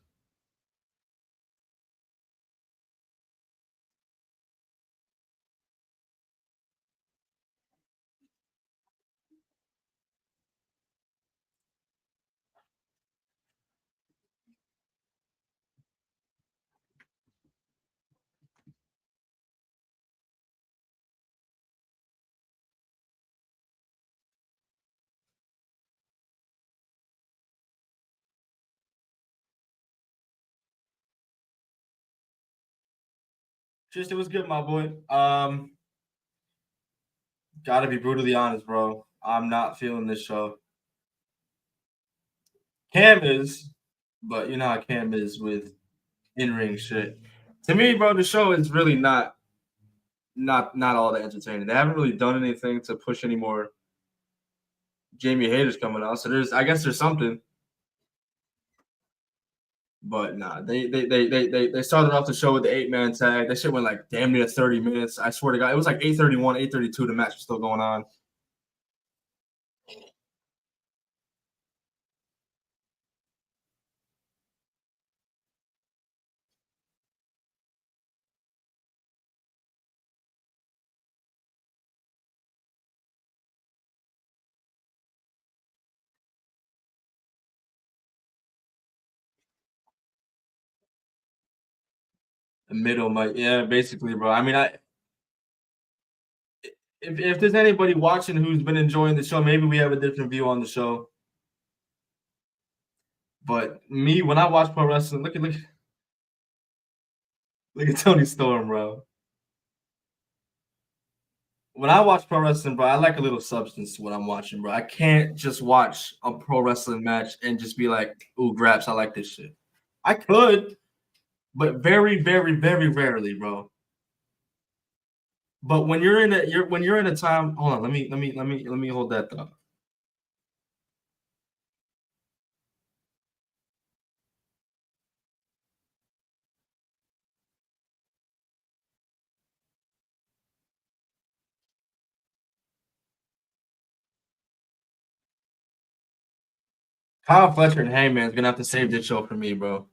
Speaker 1: Just it was good, my boy. Gotta be brutally honest, bro. I'm not feeling this show. Cam is, but you know how Cam is with in-ring shit. To me, bro, the show is really not all that entertaining. They haven't really done anything to push any more Jamie haters coming out. So I guess there's something, but nah. They started off the show with the 8-man tag. That shit went like damn near 30 minutes. I swear to God, it was like 8:31, 8:32. The match was still going on. The middle might, yeah, basically, bro. I mean, if there's anybody watching who's been enjoying the show, maybe we have a different view on the show. But me, when I watch pro wrestling, look at Tony Storm, bro. When I watch pro wrestling, bro, I like a little substance to what I'm watching, bro. I can't just watch a pro wrestling match and just be like, "Ooh, graps, I like this shit." I could, but very, very, very rarely, bro. But when you're in a time, hold on, let me hold that thought. Kyle Fletcher and Hangman's gonna have to save this show for me, bro.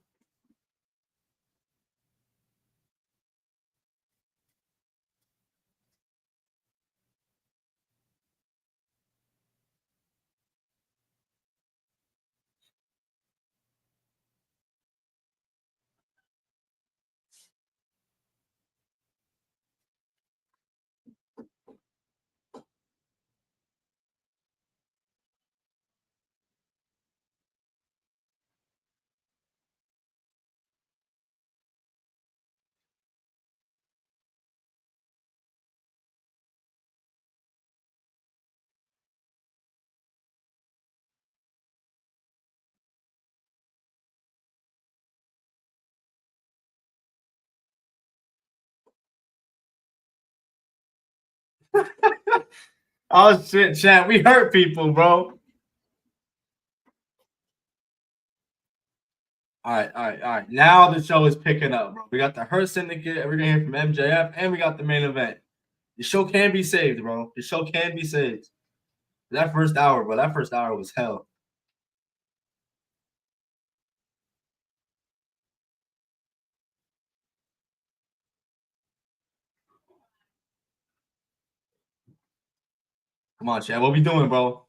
Speaker 1: Oh shit, chat. We hurt people, bro. All right. Now the show is picking up, bro. We got the Hurt Syndicate. We're gonna hear from MJF, and we got the main event. The show can be saved, bro. The show can be saved. That first hour, bro. That first hour was hell. Come on, chat. What we doing, bro?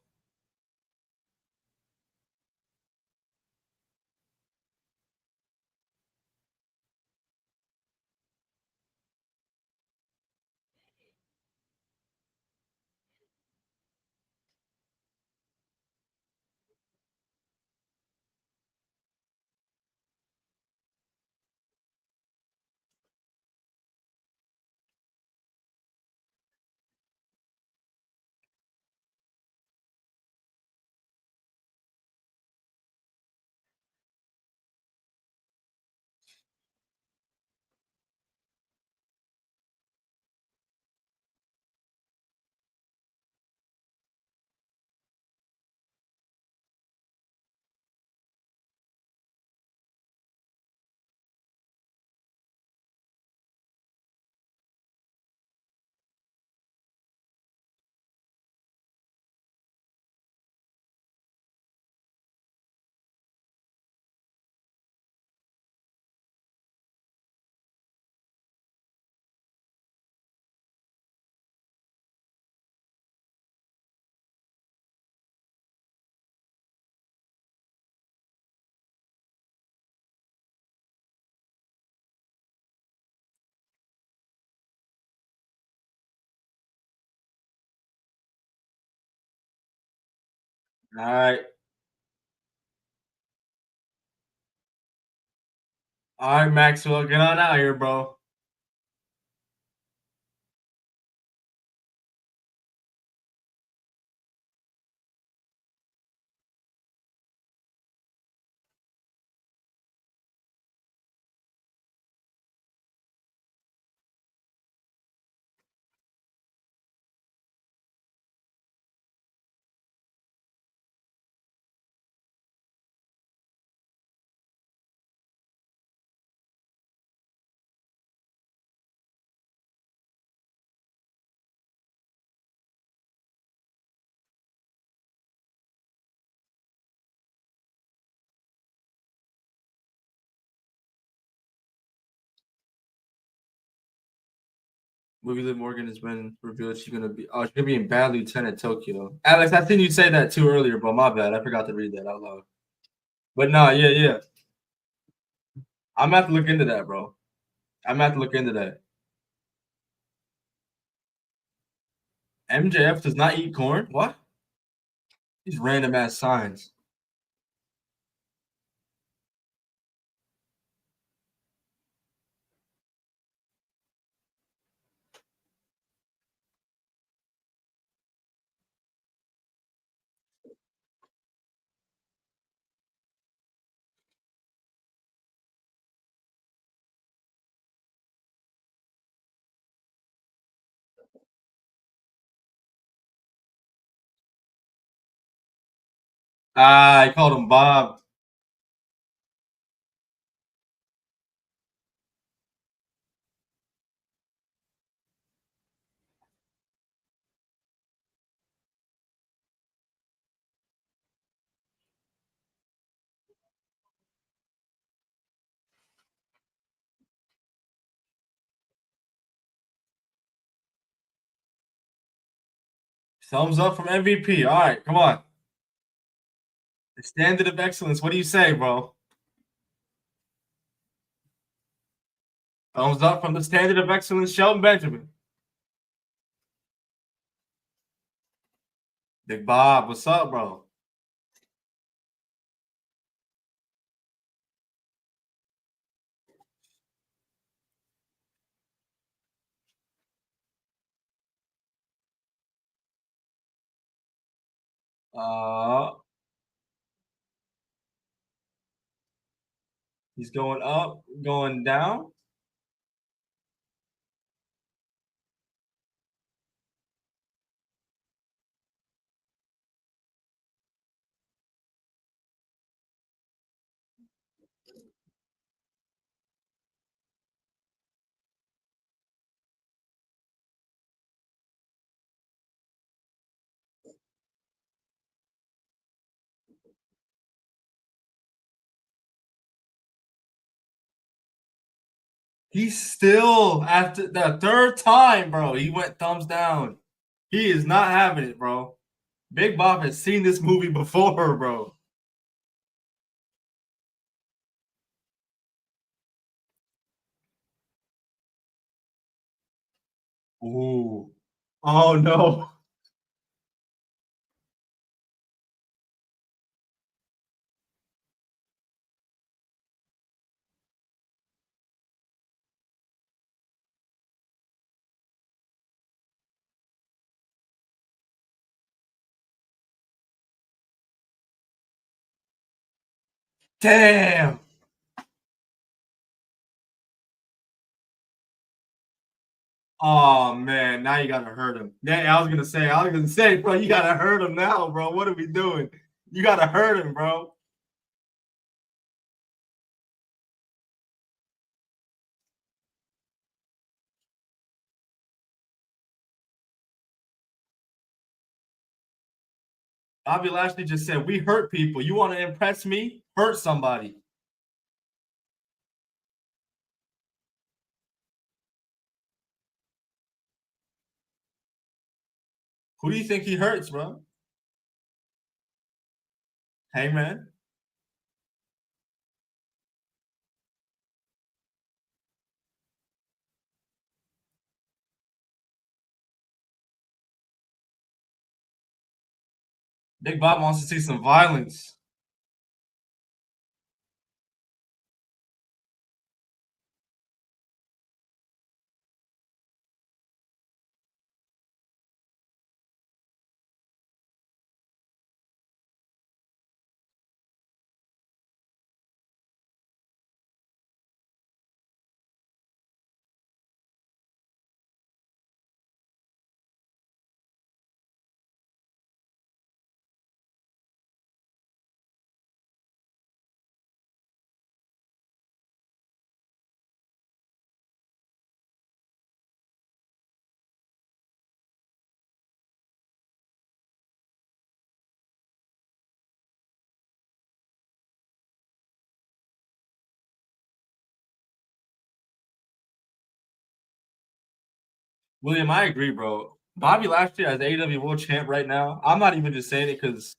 Speaker 1: All right, Maxwell, get on out here, bro. Movie Liv Morgan has been revealed she's gonna be in Bad Lieutenant Tokyo. Alex, I think you say that too earlier, but my bad. I forgot to read that out loud. But no, yeah. I'm gonna have to look into that, bro. I'm gonna have to look into that. MJF does not eat corn? What? These random ass signs. Ah, I called him Bob. Thumbs up from MVP. All right, come on. The standard of excellence. What do you say, bro? Thumbs up from the standard of excellence, Shelton Benjamin. Big Bob, what's up, bro? Uh, he's going up, going down. He's still after the third time, bro. He went thumbs down. He is not having it, bro. Big Bob has seen this movie before, bro. Ooh. Oh no. Damn. Oh man, now you gotta hurt him. Yeah, I was gonna say, bro, you gotta hurt him now, bro. What are we doing? You gotta hurt him, bro. Bobby Lashley just said, "We hurt people. You want to impress me? Hurt somebody." Who do you think he hurts, bro? Hey, man. Big Bob wants to see some violence. William, I agree, bro. Bobby Lashley as AEW World Champ right now. I'm not even just saying it because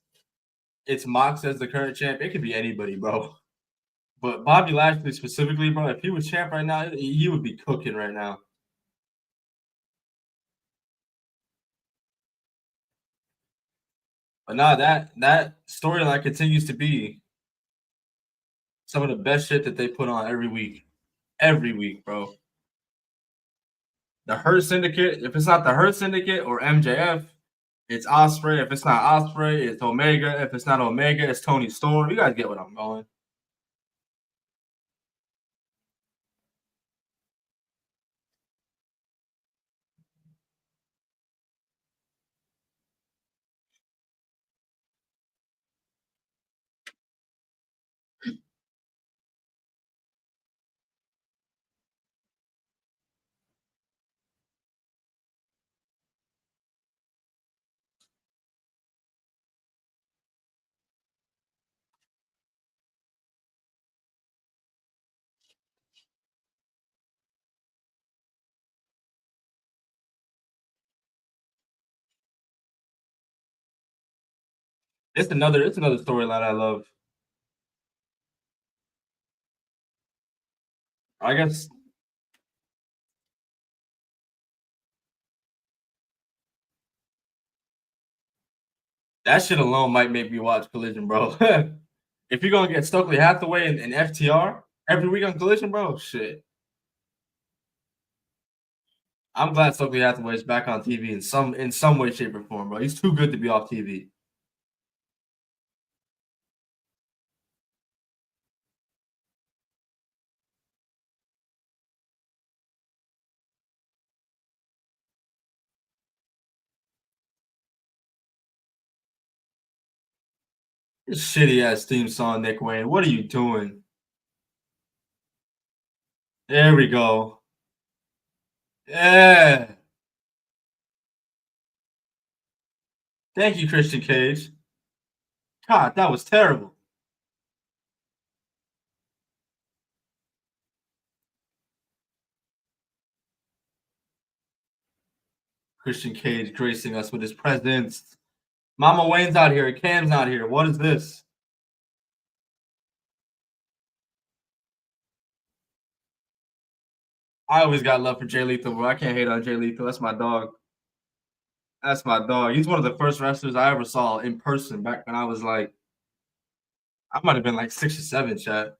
Speaker 1: it's Mox as the current champ. It could be anybody, bro. But Bobby Lashley specifically, bro, if he was champ right now, he would be cooking right now. But nah, that storyline continues to be some of the best shit that they put on every week. Every week, bro. The Hurt Syndicate, if it's not the Hurt Syndicate or MJF, it's Osprey. If it's not Osprey, it's Omega. If it's not Omega, it's Tony Storm. You guys get what I'm going. It's another storyline I love. I guess that shit alone might make me watch Collision, bro. If you're gonna get Stokely Hathaway and FTR every week on Collision, bro, shit. I'm glad Stokely Hathaway is back on TV in some way, shape, or form, bro. He's too good to be off TV. This shitty ass theme song, Nick Wayne. What are you doing? There we go. Yeah. Thank you, Christian Cage. God, that was terrible. Christian Cage gracing us with his presence. Mama Wayne's out here. Cam's not here. What is this? I always got love for Jay Lethal, bro. I can't hate on Jay Lethal. That's my dog. That's my dog. He's one of the first wrestlers I ever saw in person back when I was like, I might have been like 6 or 7, chat.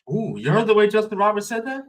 Speaker 1: Ooh, you heard the way Justin Roberts said that?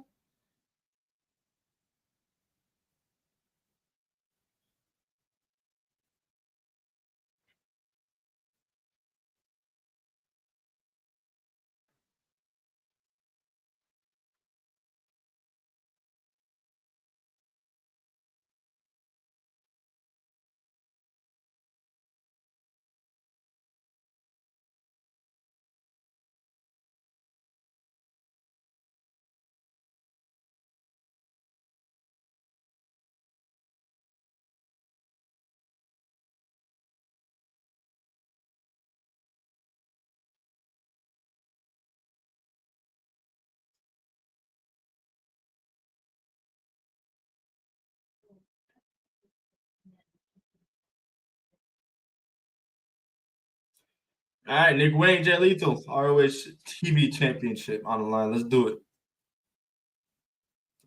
Speaker 1: All right, Nick Wayne, Jay Lethal, ROH TV Championship on the line. Let's do it.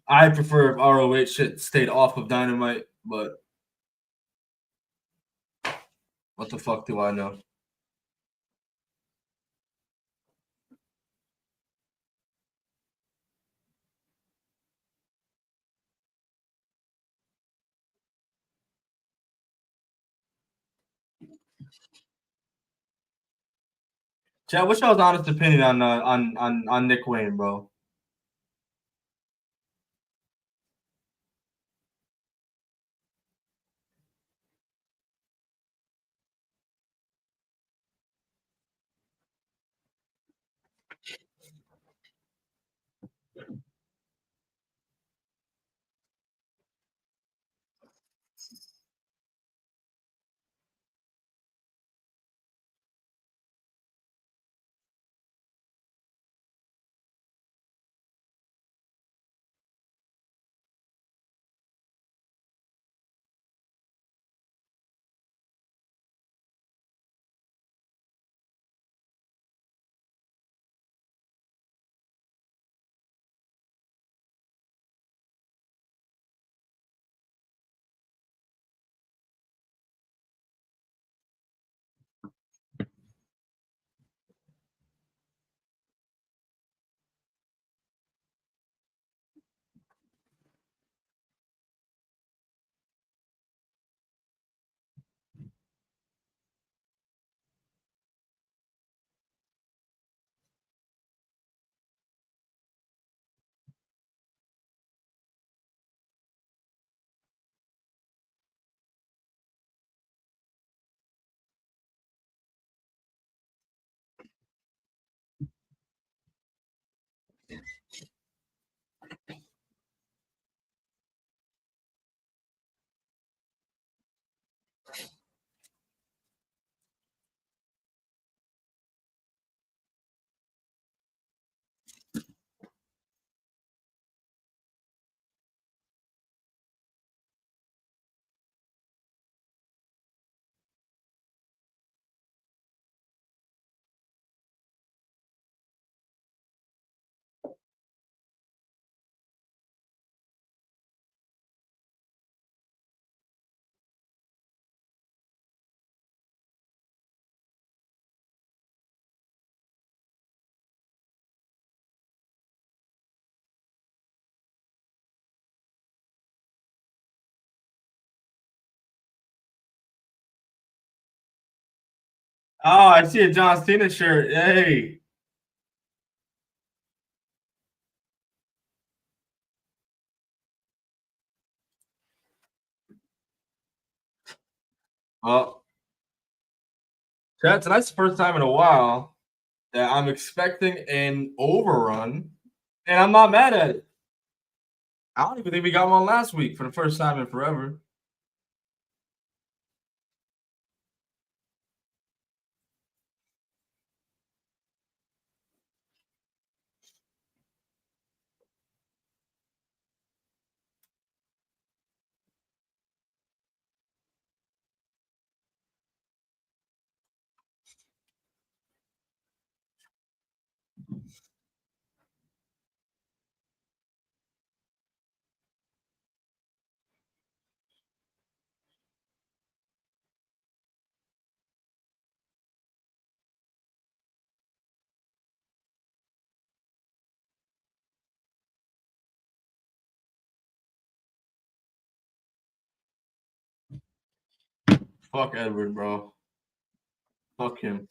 Speaker 1: I prefer if ROH shit stayed off of Dynamite, but what the fuck do I know? Chad, what's y'all's honest opinion on Nick Wayne, bro? Oh, I see a John Cena shirt. Hey. Well, tonight's the first time in a while that I'm expecting an overrun, and I'm not mad at it. I don't even think we got one last week for the first time in forever. Fuck Edward, bro. Fuck him.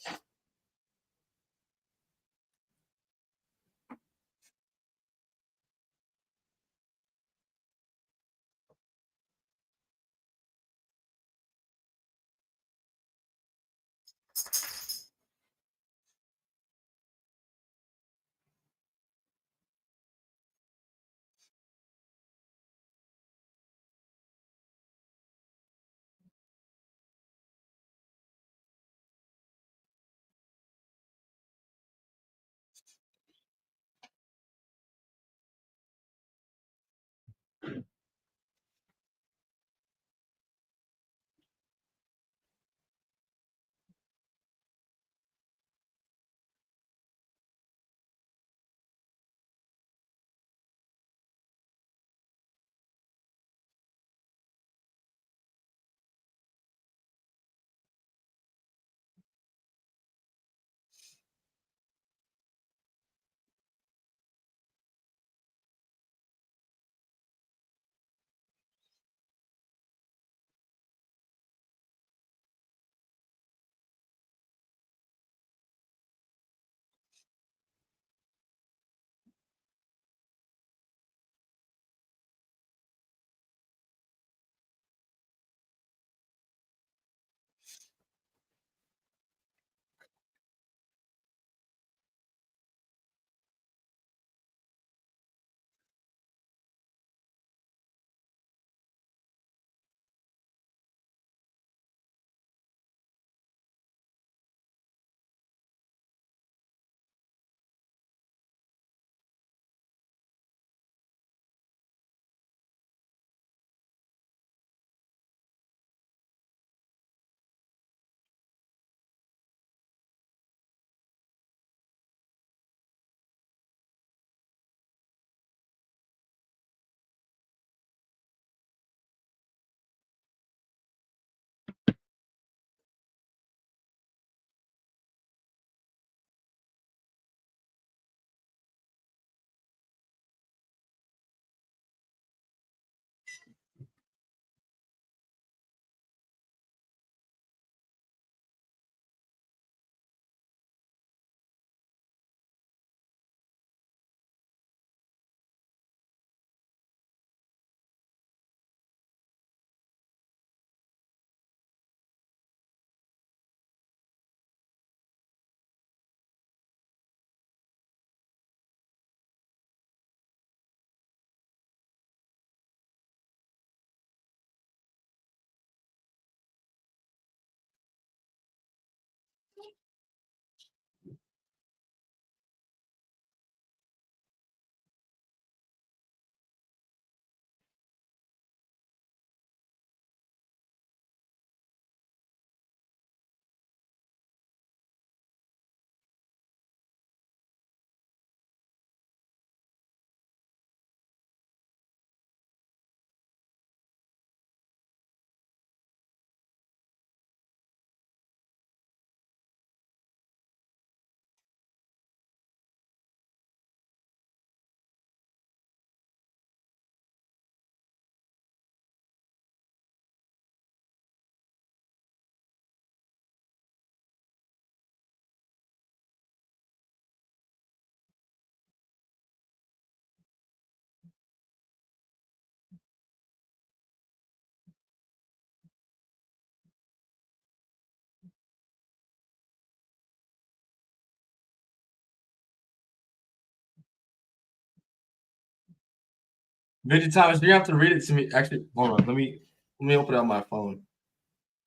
Speaker 1: Midget Thomas, you have to read it to me. Actually, hold on. Let me open it on my phone.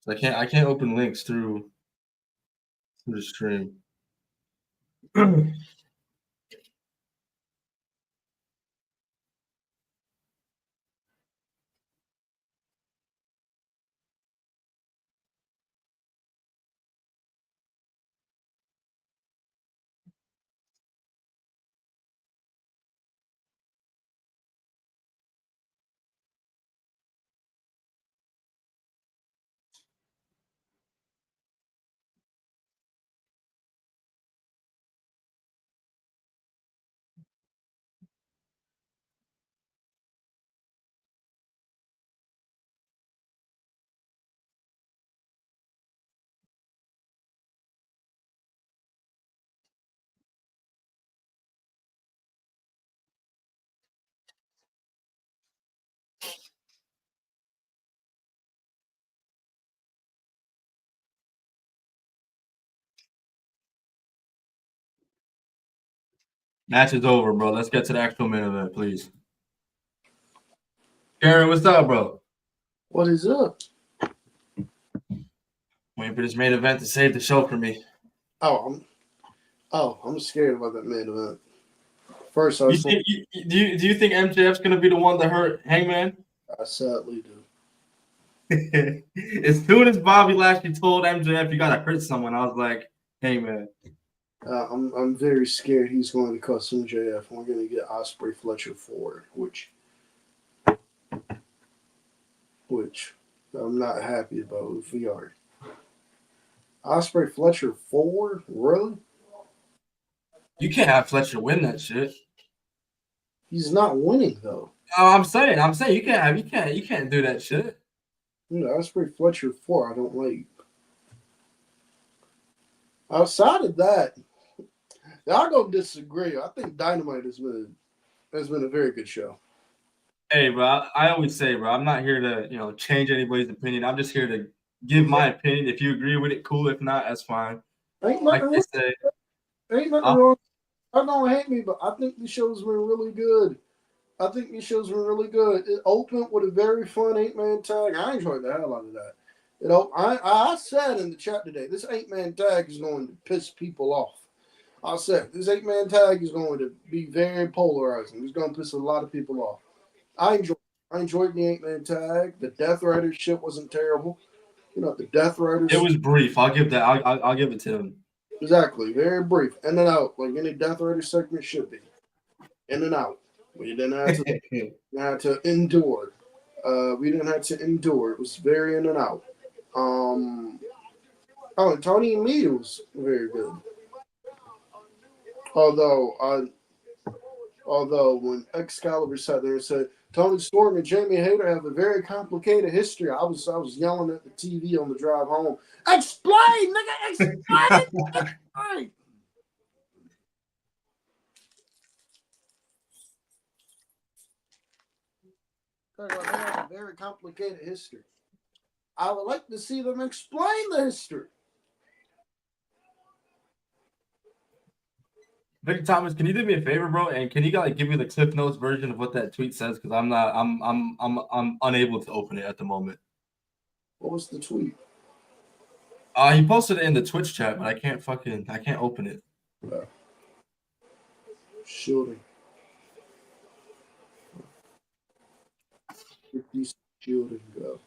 Speaker 1: I can't open links through the stream. Match is over, bro. Let's get to the actual main event, please. Karen, what's up, bro?
Speaker 3: What is up?
Speaker 1: Waiting for this main event to save the show for me.
Speaker 3: I'm scared about that main event. First, I
Speaker 1: Do you think MJF's gonna be the one to hurt Hangman?
Speaker 3: I sadly do.
Speaker 1: As soon as Bobby Lashley told MJF you gotta hurt someone, I was like, Hangman.
Speaker 3: I'm very scared he's going to cuss MJF. We're going to get Ospreay Fletcher 4, which I'm not happy about if we are. Ospreay Fletcher 4? Really?
Speaker 1: You can't have Fletcher win that shit.
Speaker 3: He's not winning though.
Speaker 1: Oh, I'm saying you can't do that shit.
Speaker 3: Ospreay Fletcher 4 I don't like. Outside of that, I'm gonna disagree. I think Dynamite has been a very good show.
Speaker 1: Hey, bro, I always say, bro, I'm not here to change anybody's opinion. I'm just here to give my opinion. If you agree with it, cool. If not, that's fine.
Speaker 3: Ain't nothing wrong. I don't hate me, but I think the show's been really good. It opened with a very fun 8-man tag. I enjoyed the hell out of that. I said in the chat today, this 8-man tag is going to piss people off. I said this 8-man tag is going to be very polarizing. It's going to piss a lot of people off. I enjoyed the 8-man tag. The Death Rider shit wasn't terrible. The Death Riders.
Speaker 1: It was brief. I'll give that. I'll give it to him.
Speaker 3: Exactly, very brief, in and out, like any Death Rider segment should be. In and out. We didn't have to endure. We didn't have to endure. It was very in and out. And Tony and Lee was very good. Although when Excalibur sat there and said Tony Storm and Jamie Hayter have a very complicated history, I was yelling at the TV on the drive home. Explain, nigga, explain. They have a very complicated history. I would like to see them explain the history.
Speaker 1: Victor Thomas, can you do me a favor, bro? And can you give me the Cliff Notes version of what that tweet says? Because I'm unable to open it at the moment.
Speaker 3: What was the tweet?
Speaker 1: He posted it in the Twitch chat, but I can't open it.
Speaker 3: Shooting. Shooting go.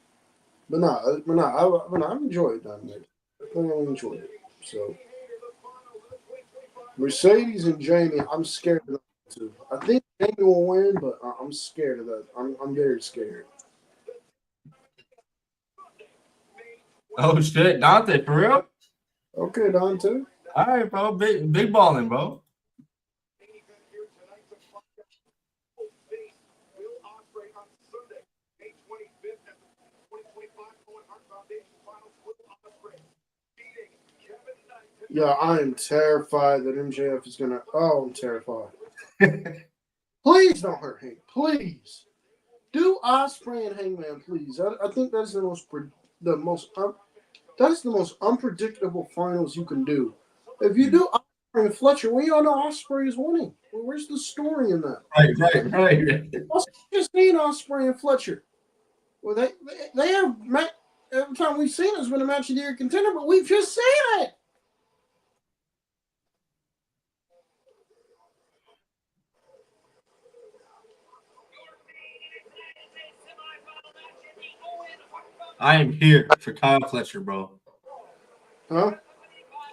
Speaker 3: But I've enjoyed Dynamite. I enjoyed it. So Mercedes and Jamie, I'm scared of them too. I think Jamie will win, but I'm scared of that. I'm very scared.
Speaker 1: Oh shit, Dante, for real?
Speaker 3: Okay, Dante.
Speaker 1: All right, bro. Big balling, bro.
Speaker 3: Yeah, I am terrified that MJF is gonna. Oh, I'm terrified. Please don't hurt him. Please do Ospreay and Hangman, please. I think that's the most unpredictable finals you can do. If you do And Fletcher, we all know Ospreay is winning. Where's the story in that?
Speaker 1: Right.
Speaker 3: Just need Ospreay and Fletcher. Well, they have every time we've seen it's been a match of the year contender, but we've just seen it.
Speaker 1: I am here for Kyle Fletcher, bro.
Speaker 3: Huh?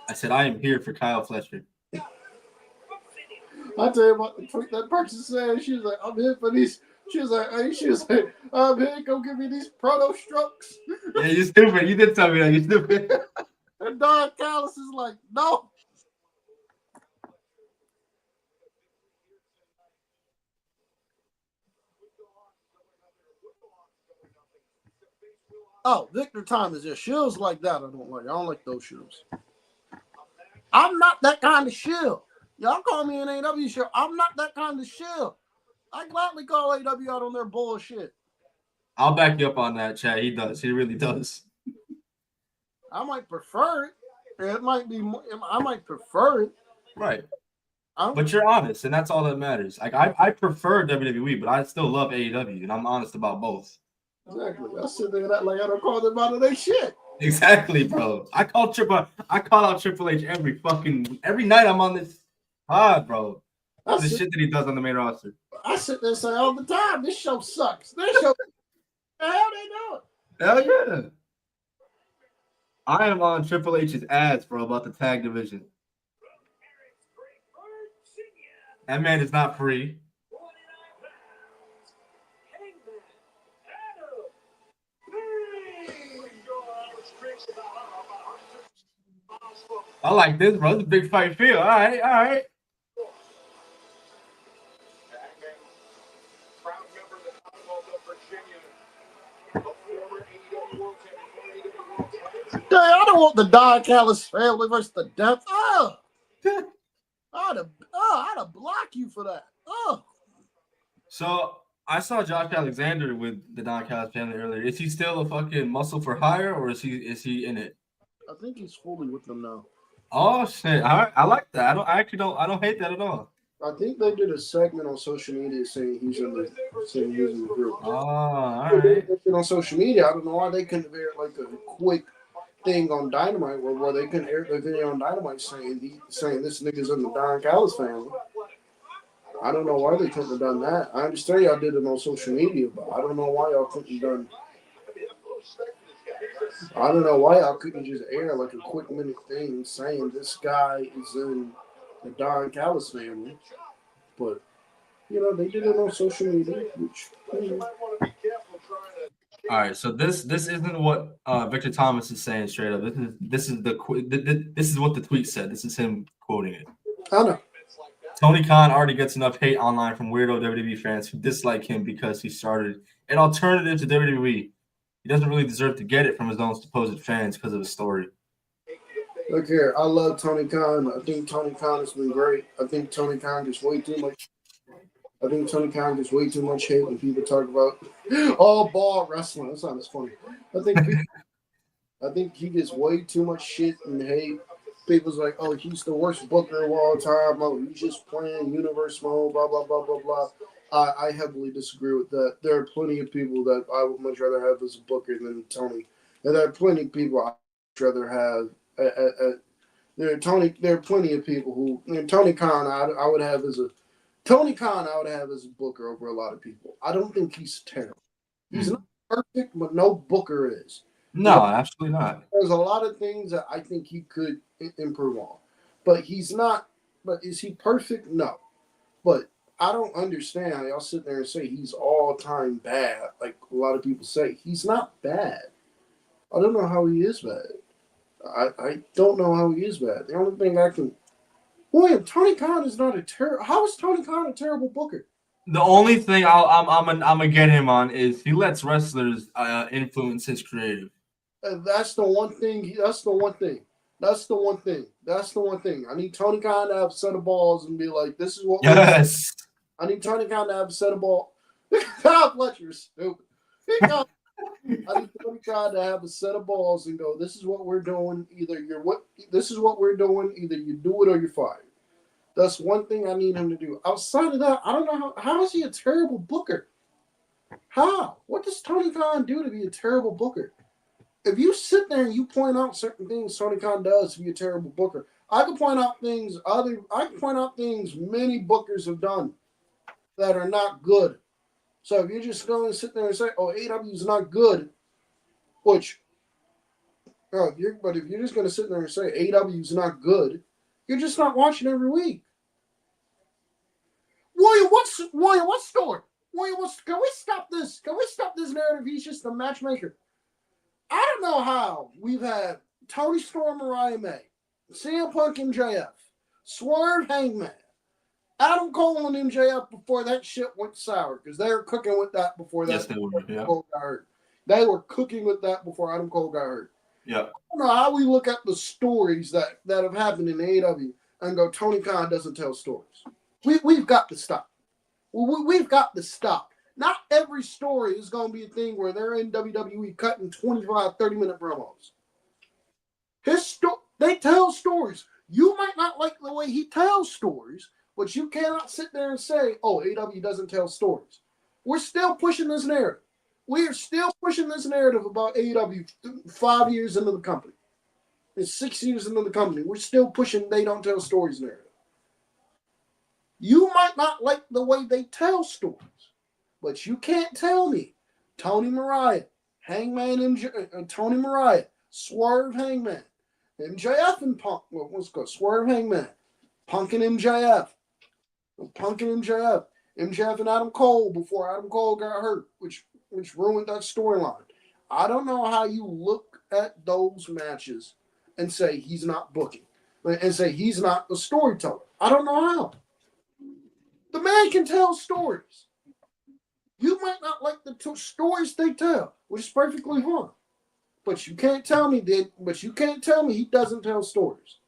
Speaker 1: I said I am here for Kyle Fletcher.
Speaker 3: I tell you what, the tweet that person said, she was like, I'm here for these. She was like, I'm here, go give me these proto strokes.
Speaker 1: Yeah, you're stupid. You did tell me that. You're stupid.
Speaker 3: And Don Callis is like, no. Oh, Victor Thomas, yeah, shoes like that I don't like. I don't like those shoes. I'm not that kind of shill. Y'all call me an AEW shill. I'm not that kind of shill. I gladly call AEW out on their bullshit.
Speaker 1: I'll back you up on that, Chad. He does. He really does.
Speaker 3: I might prefer it. It might be. I might prefer it.
Speaker 1: Right. But you're honest, and that's all that matters. Like I prefer WWE, but I still love AEW, and I'm honest about both.
Speaker 3: Exactly. I sit there like I don't call them out of their shit.
Speaker 1: Exactly, bro. I call out Triple H every night I'm on this pod, bro. The shit that he does on the main roster.
Speaker 3: I sit there and say all the time, this show sucks. This show, how they do it?
Speaker 1: Hell yeah. I am on Triple H's ass, bro, about the tag division. That man is not free. I like this, bro. It's a big fight feel. All right.
Speaker 3: I don't want the Don Callis family versus the Death. I'd have blocked you for that.
Speaker 1: So I saw Josh Alexander with the Don Callis family earlier. Is he still a fucking muscle for hire, or is he in it?
Speaker 3: I think he's fully with them now.
Speaker 1: Oh shit! I like that. I don't hate that at all.
Speaker 3: I think they did a segment on social media saying he's in the group.
Speaker 1: Oh, all right.
Speaker 3: On social media, I don't know why they couldn't air like a quick thing on Dynamite where they couldn't air the video on Dynamite saying this nigga's in the Don Callis family. I don't know why they couldn't have done that. I understand y'all did it on social media, but I don't know why y'all couldn't done. I don't know why y'all couldn't just air like a quick minute thing saying this guy is in the Don Callis family, but they did it on social media. Which,
Speaker 1: All right, so this isn't what Victor Thomas is saying straight up. This is what the tweet said. This is him quoting it.
Speaker 3: I know.
Speaker 1: Tony Khan already gets enough hate online from weirdo WWE fans who dislike him because he started an alternative to WWE. He doesn't really deserve to get it from his own supposed fans because of his story.
Speaker 3: Look here, I love Tony Khan. I think Tony Khan has been great. I think Tony Khan gets way too much. Hate when people talk about ball wrestling. That's not as funny. I think he gets way too much shit and hate. People's like, oh, he's the worst booker of all time. Oh, he's just playing universe mode, blah, blah, blah, blah, blah. I heavily disagree with that. There are plenty of people that I would much rather have as a booker than Tony. And there are plenty of people I'd rather have. There are plenty of people who Tony Khan I would have as a booker over a lot of people. I don't think he's terrible. He's not perfect, but no booker is.
Speaker 1: No, absolutely not.
Speaker 3: There's a lot of things that I think he could improve on, but he's not. But is he perfect? No. But I don't understand how y'all sit there and say he's all-time bad. Like a lot of people say, he's not bad. I don't know how he is bad. I don't know how he is bad. The only thing I can... William, Tony Khan is not a terrible... How is Tony Khan a terrible booker?
Speaker 1: The only thing I'm gonna get him on is he lets wrestlers influence his creative.
Speaker 3: That's the one thing. I need Tony Khan to have a set of balls and be like, this is what...
Speaker 1: Yes.
Speaker 3: I need Tony Khan to have a set of balls. God bless you, stupid. I need Tony Khan to have a set of balls and go, this is what we're doing. Either you do it or you're fired. That's one thing I need him to do. Outside of that, I don't know how is he a terrible booker? How? What does Tony Khan do to be a terrible booker? If you sit there and you point out certain things Tony Khan does to be a terrible booker, I can point out things many bookers have done that are not good. So if you're just going to sit there and say, "Oh, AEW is not good," if you're just going to sit there and say AEW is not good, you're just not watching every week. William, what story? William, can we stop this? Can we stop this narrative? He's just a matchmaker. I don't know how we've had Tony Storm, Mariah May, CM Punk, MJF, Swerve, Hangman, Adam Cole, and MJF before that shit went sour because they were cooking with that before that.
Speaker 1: Yes, they were. Yeah.
Speaker 3: Cole got hurt. They were cooking with that before Adam Cole got hurt.
Speaker 1: Yeah.
Speaker 3: I don't know how we look at the stories that have happened in AEW and go, Tony Khan doesn't tell stories. We've got to stop. We've got to stop. Not every story is going to be a thing where they're in WWE cutting 25, 30-minute promos. They tell stories. You might not like the way he tells stories, but you cannot sit there and say, oh, AEW doesn't tell stories. We're still pushing this narrative. We are still pushing this narrative about AEW 5 years into the company. It's 6 years into the company. We're still pushing they don't tell stories narrative. You might not like the way they tell stories, but you can't tell me Tony Mariah, Hangman, Tony Mariah, Swerve, Hangman, MJF and Punk. Well, let's go. Swerve, Hangman, Punk and MJF, MJF and Adam Cole before Adam Cole got hurt, which ruined that storyline. I don't know how you look at those matches and say he's not booking and say he's not the storyteller. I don't know how. The man can tell stories. You might not like the stories they tell, which is perfectly fine. But you can't tell me he doesn't tell stories.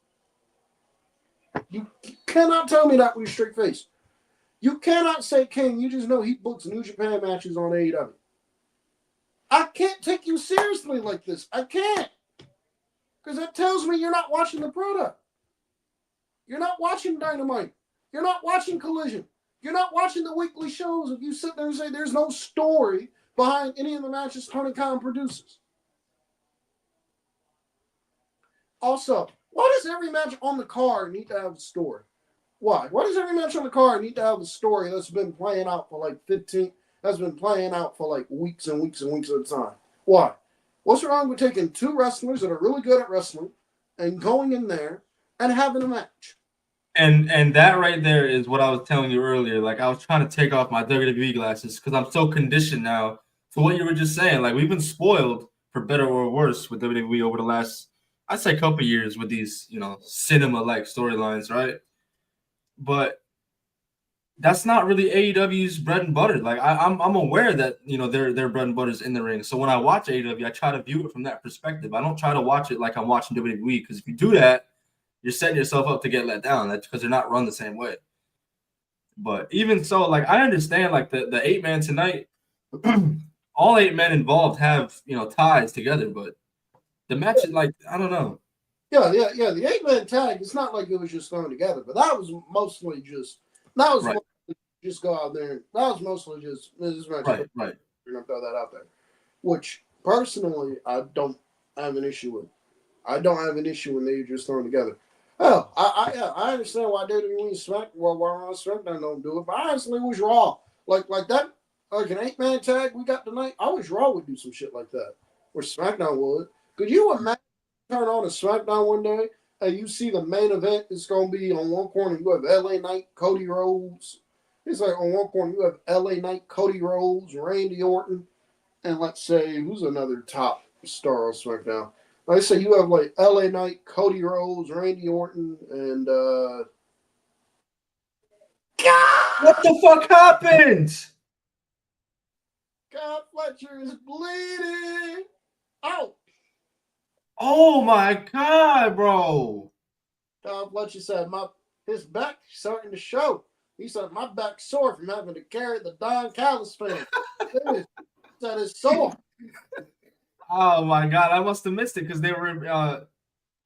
Speaker 3: You cannot tell me that with a straight face. You cannot say, King, you just know he books New Japan matches on AEW. I can't take you seriously like this. I can't. Because that tells me you're not watching the product. You're not watching Dynamite. You're not watching Collision. You're not watching the weekly shows if you sit there and say there's no story behind any of the matches Tony Khan produces. Also, why does every match on the card need to have a story? Why? Why does every match on the card need to have a story that's been playing out for weeks and weeks and weeks at a time? Why? What's wrong with taking two wrestlers that are really good at wrestling and going in there and having a match?
Speaker 1: And that right there is what I was telling you earlier. Like, I was trying to take off my WWE glasses because I'm so conditioned now to what you were just saying. Like, we've been spoiled for better or worse with WWE over the last, I'd say, couple years with these, cinema-like storylines, right? But that's not really AEW's bread and butter. Like, I'm aware that their bread and butter is in the ring. So when I watch AEW, I try to view it from that perspective. I don't try to watch it like I'm watching WWE because if you do that, you're setting yourself up to get let down. That's because they're not run the same way. But even so, like, I understand, like, the 8-man tonight, all 8 men involved have, ties together, but the match is like, I don't know.
Speaker 3: Yeah. The 8-man tag, it's not like it was just thrown together, but that was mostly just just go out there. That was mostly just this match.
Speaker 1: Right.
Speaker 3: You're gonna throw that out there. Which personally I don't have an issue with. I don't have an issue when they just thrown together. Oh, I understand why WWE SmackDown don't do it, but I honestly wish Raw like that, like an 8-man tag we got tonight. I wish Raw would do some shit like that, or SmackDown would. Could you imagine turn on a SmackDown one day and you see the main event is going to be on one corner you have LA Knight, Cody Rhodes. It's like on one corner you have LA Knight, Cody Rhodes, Randy Orton, and let's say who's another top star on SmackDown. Let's say you have like LA Knight, Cody Rhodes, Randy Orton, and God!
Speaker 1: What the fuck happened?
Speaker 3: God, Fletcher is bleeding out.
Speaker 1: Oh my God, bro.
Speaker 3: God, Fletcher said his back starting to show. He said my back's sore from having to carry the Don Callis fan. That is sore.
Speaker 1: Oh my God, I must have missed it because they were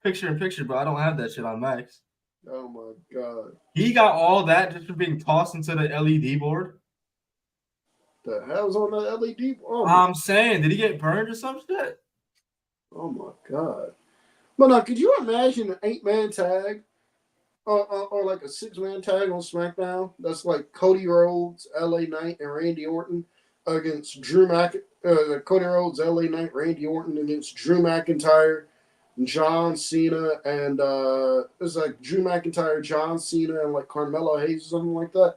Speaker 1: picture in picture, but I don't have that shit on Max.
Speaker 3: Oh my god.
Speaker 1: He got all that just for being tossed into the LED board.
Speaker 3: The hell's on the LED?
Speaker 1: I'm saying, did he get burned or some shit?
Speaker 3: Oh my god. But now, could you imagine an 8-man tag or like a 6-man tag on SmackDown? That's like Cody Rhodes, LA Knight, and Randy Orton against Drew Cody Rhodes, LA Knight, Randy Orton against Drew McIntyre, John Cena, and it's like Drew McIntyre, John Cena, and like Carmelo Hayes or something like that.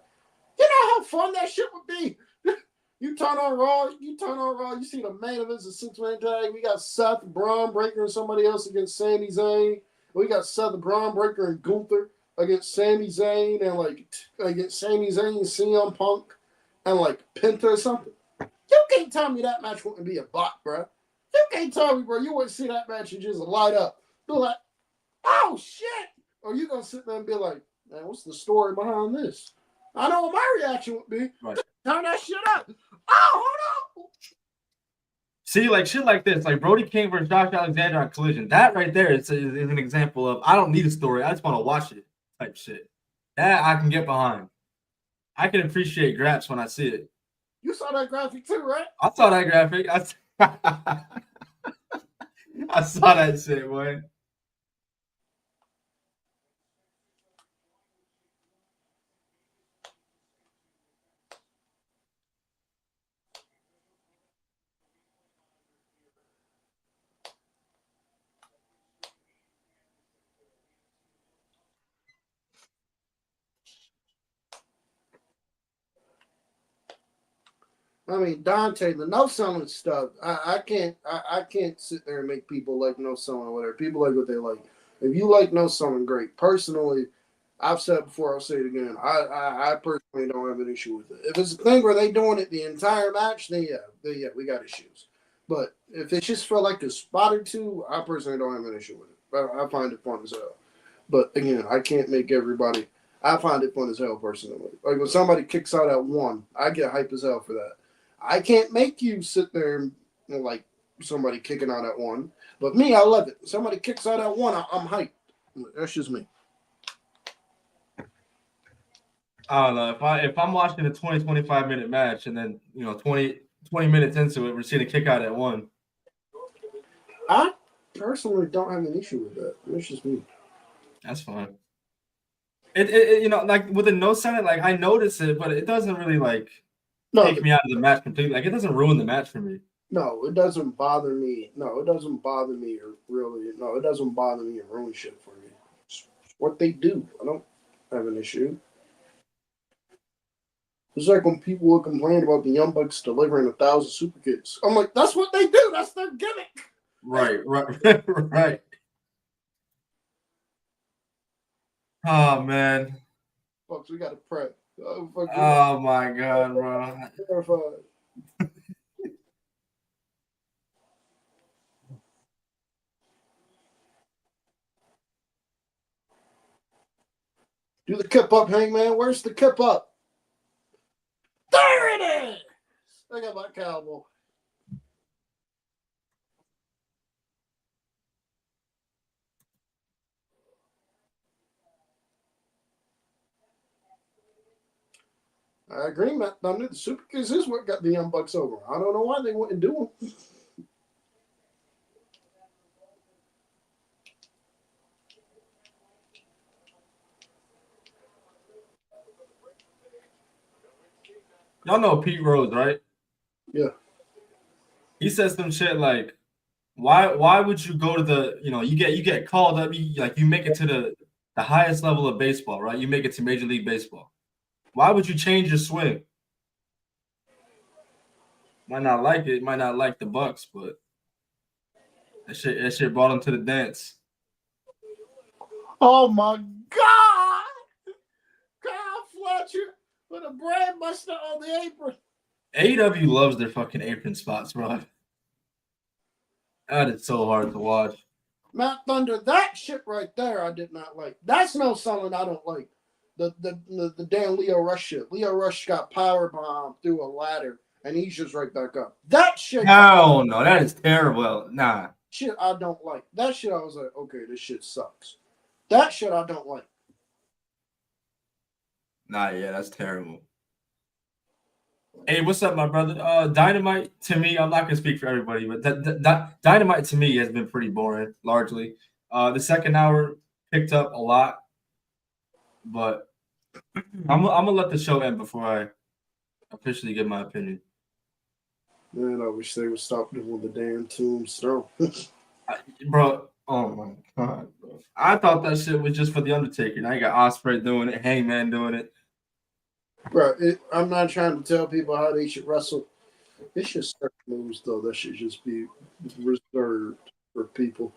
Speaker 3: You know how fun that shit would be? You turn on Raw, you see the main event's a 6-man tag. We got Seth, Braun Breaker, and somebody else against Sami Zayn. We got Seth, Braun Breaker, and Gunther against Sami Zayn, and like against Sami Zayn and CM Punk, and like Penta or something. You can't tell me that match wouldn't be a bot, bro. You can't tell me, bro, you wouldn't see that match and just light up. Be like, oh shit! Or you gonna sit there and be like, man, what's the story behind this? I know what my reaction would be.
Speaker 1: Right.
Speaker 3: Turn that shit up. Oh, hold on.
Speaker 1: See, like shit like this, like Brody King versus Josh Alexander on Collision. That right there is an example of I don't need a story. I just want to watch it type shit. That I can get behind. I can appreciate graphs when I see it.
Speaker 3: You saw that graphic too, right?
Speaker 1: I saw that graphic. I saw that shit, boy.
Speaker 3: I mean, Dante, the no selling stuff. I can't sit there and make people like no selling whatever. People like what they like. If you like no selling, great. Personally, I've said before, I'll say it again. I personally don't have an issue with it. If it's a thing where they doing it the entire match, then yeah, we got issues. But if it's just for like a spot or two, I personally don't have an issue with it. I find it fun as hell. But again, I can't make everybody. I find it fun as hell personally. Like when somebody kicks out at 1, I get hype as hell for that. I can't make you sit there and like somebody kicking out at 1. But me, I love it. Somebody kicks out at 1, I'm hyped. That's just me.
Speaker 1: I don't know. If I'm watching a 20-25 minute match and then 20 minutes into it, we're seeing a kick out at 1.
Speaker 3: I personally don't have an issue with that. That's just me.
Speaker 1: That's fine. It like with a no selling, like I notice it, but it doesn't really like take me out of the match completely. Like it doesn't ruin the match for me.
Speaker 3: No, it doesn't bother me. No, it doesn't bother me or really. No, it doesn't bother me or ruin shit for me. It's what they do. I don't have an issue. It's like when people would complain about the Young Bucks delivering 1,000 super kicks. I'm like, that's what they do. That's their gimmick.
Speaker 1: Right. Oh man.
Speaker 3: Folks, we got to pray.
Speaker 1: Oh my god, bro.
Speaker 3: Terrified. Do the kip up, Hangman. Where's the kip up? There it is. I got my cowboy. I agree, Matt Thunder. The super kicks is what got the Young Bucks over. I don't know why they wouldn't do them.
Speaker 1: Y'all know Pete Rose, right?
Speaker 3: Yeah.
Speaker 1: He says some shit like, why would you go to the, you get called up, you make it to the highest level of baseball, right? You make it to Major League Baseball. Why would you change your swing? Might not like it, might not like the Bucks, but that shit brought him to the dance.
Speaker 3: Oh my God! Kyle Fletcher with a brand buster on the apron.
Speaker 1: AEW loves their fucking apron spots, bro. That is so hard to watch.
Speaker 3: Matt Thunder, that shit right there, I did not like. That's no selling I don't like. The damn Leo Rush shit. Leo Rush got powerbombed through a ladder, and he's just right back up. That shit.
Speaker 1: No, that is terrible. Nah.
Speaker 3: Shit I don't like. That shit I was like, okay, this shit sucks. That shit I don't like.
Speaker 1: Nah, yeah, that's terrible. Hey, what's up, my brother? Dynamite to me, I'm not gonna speak for everybody, but Dynamite to me has been pretty boring, largely. The second hour picked up a lot, but I'm gonna let the show end before I officially give my opinion.
Speaker 3: Man, I wish they would stop doing the damn tombstone.
Speaker 1: Bro, oh my god, bro. I thought that shit was just for the Undertaker. Now you got Ospreay doing it, Hangman doing it.
Speaker 3: Bro, I'm not trying to tell people how they should wrestle. It's just certain moves, though, that should just be reserved for people.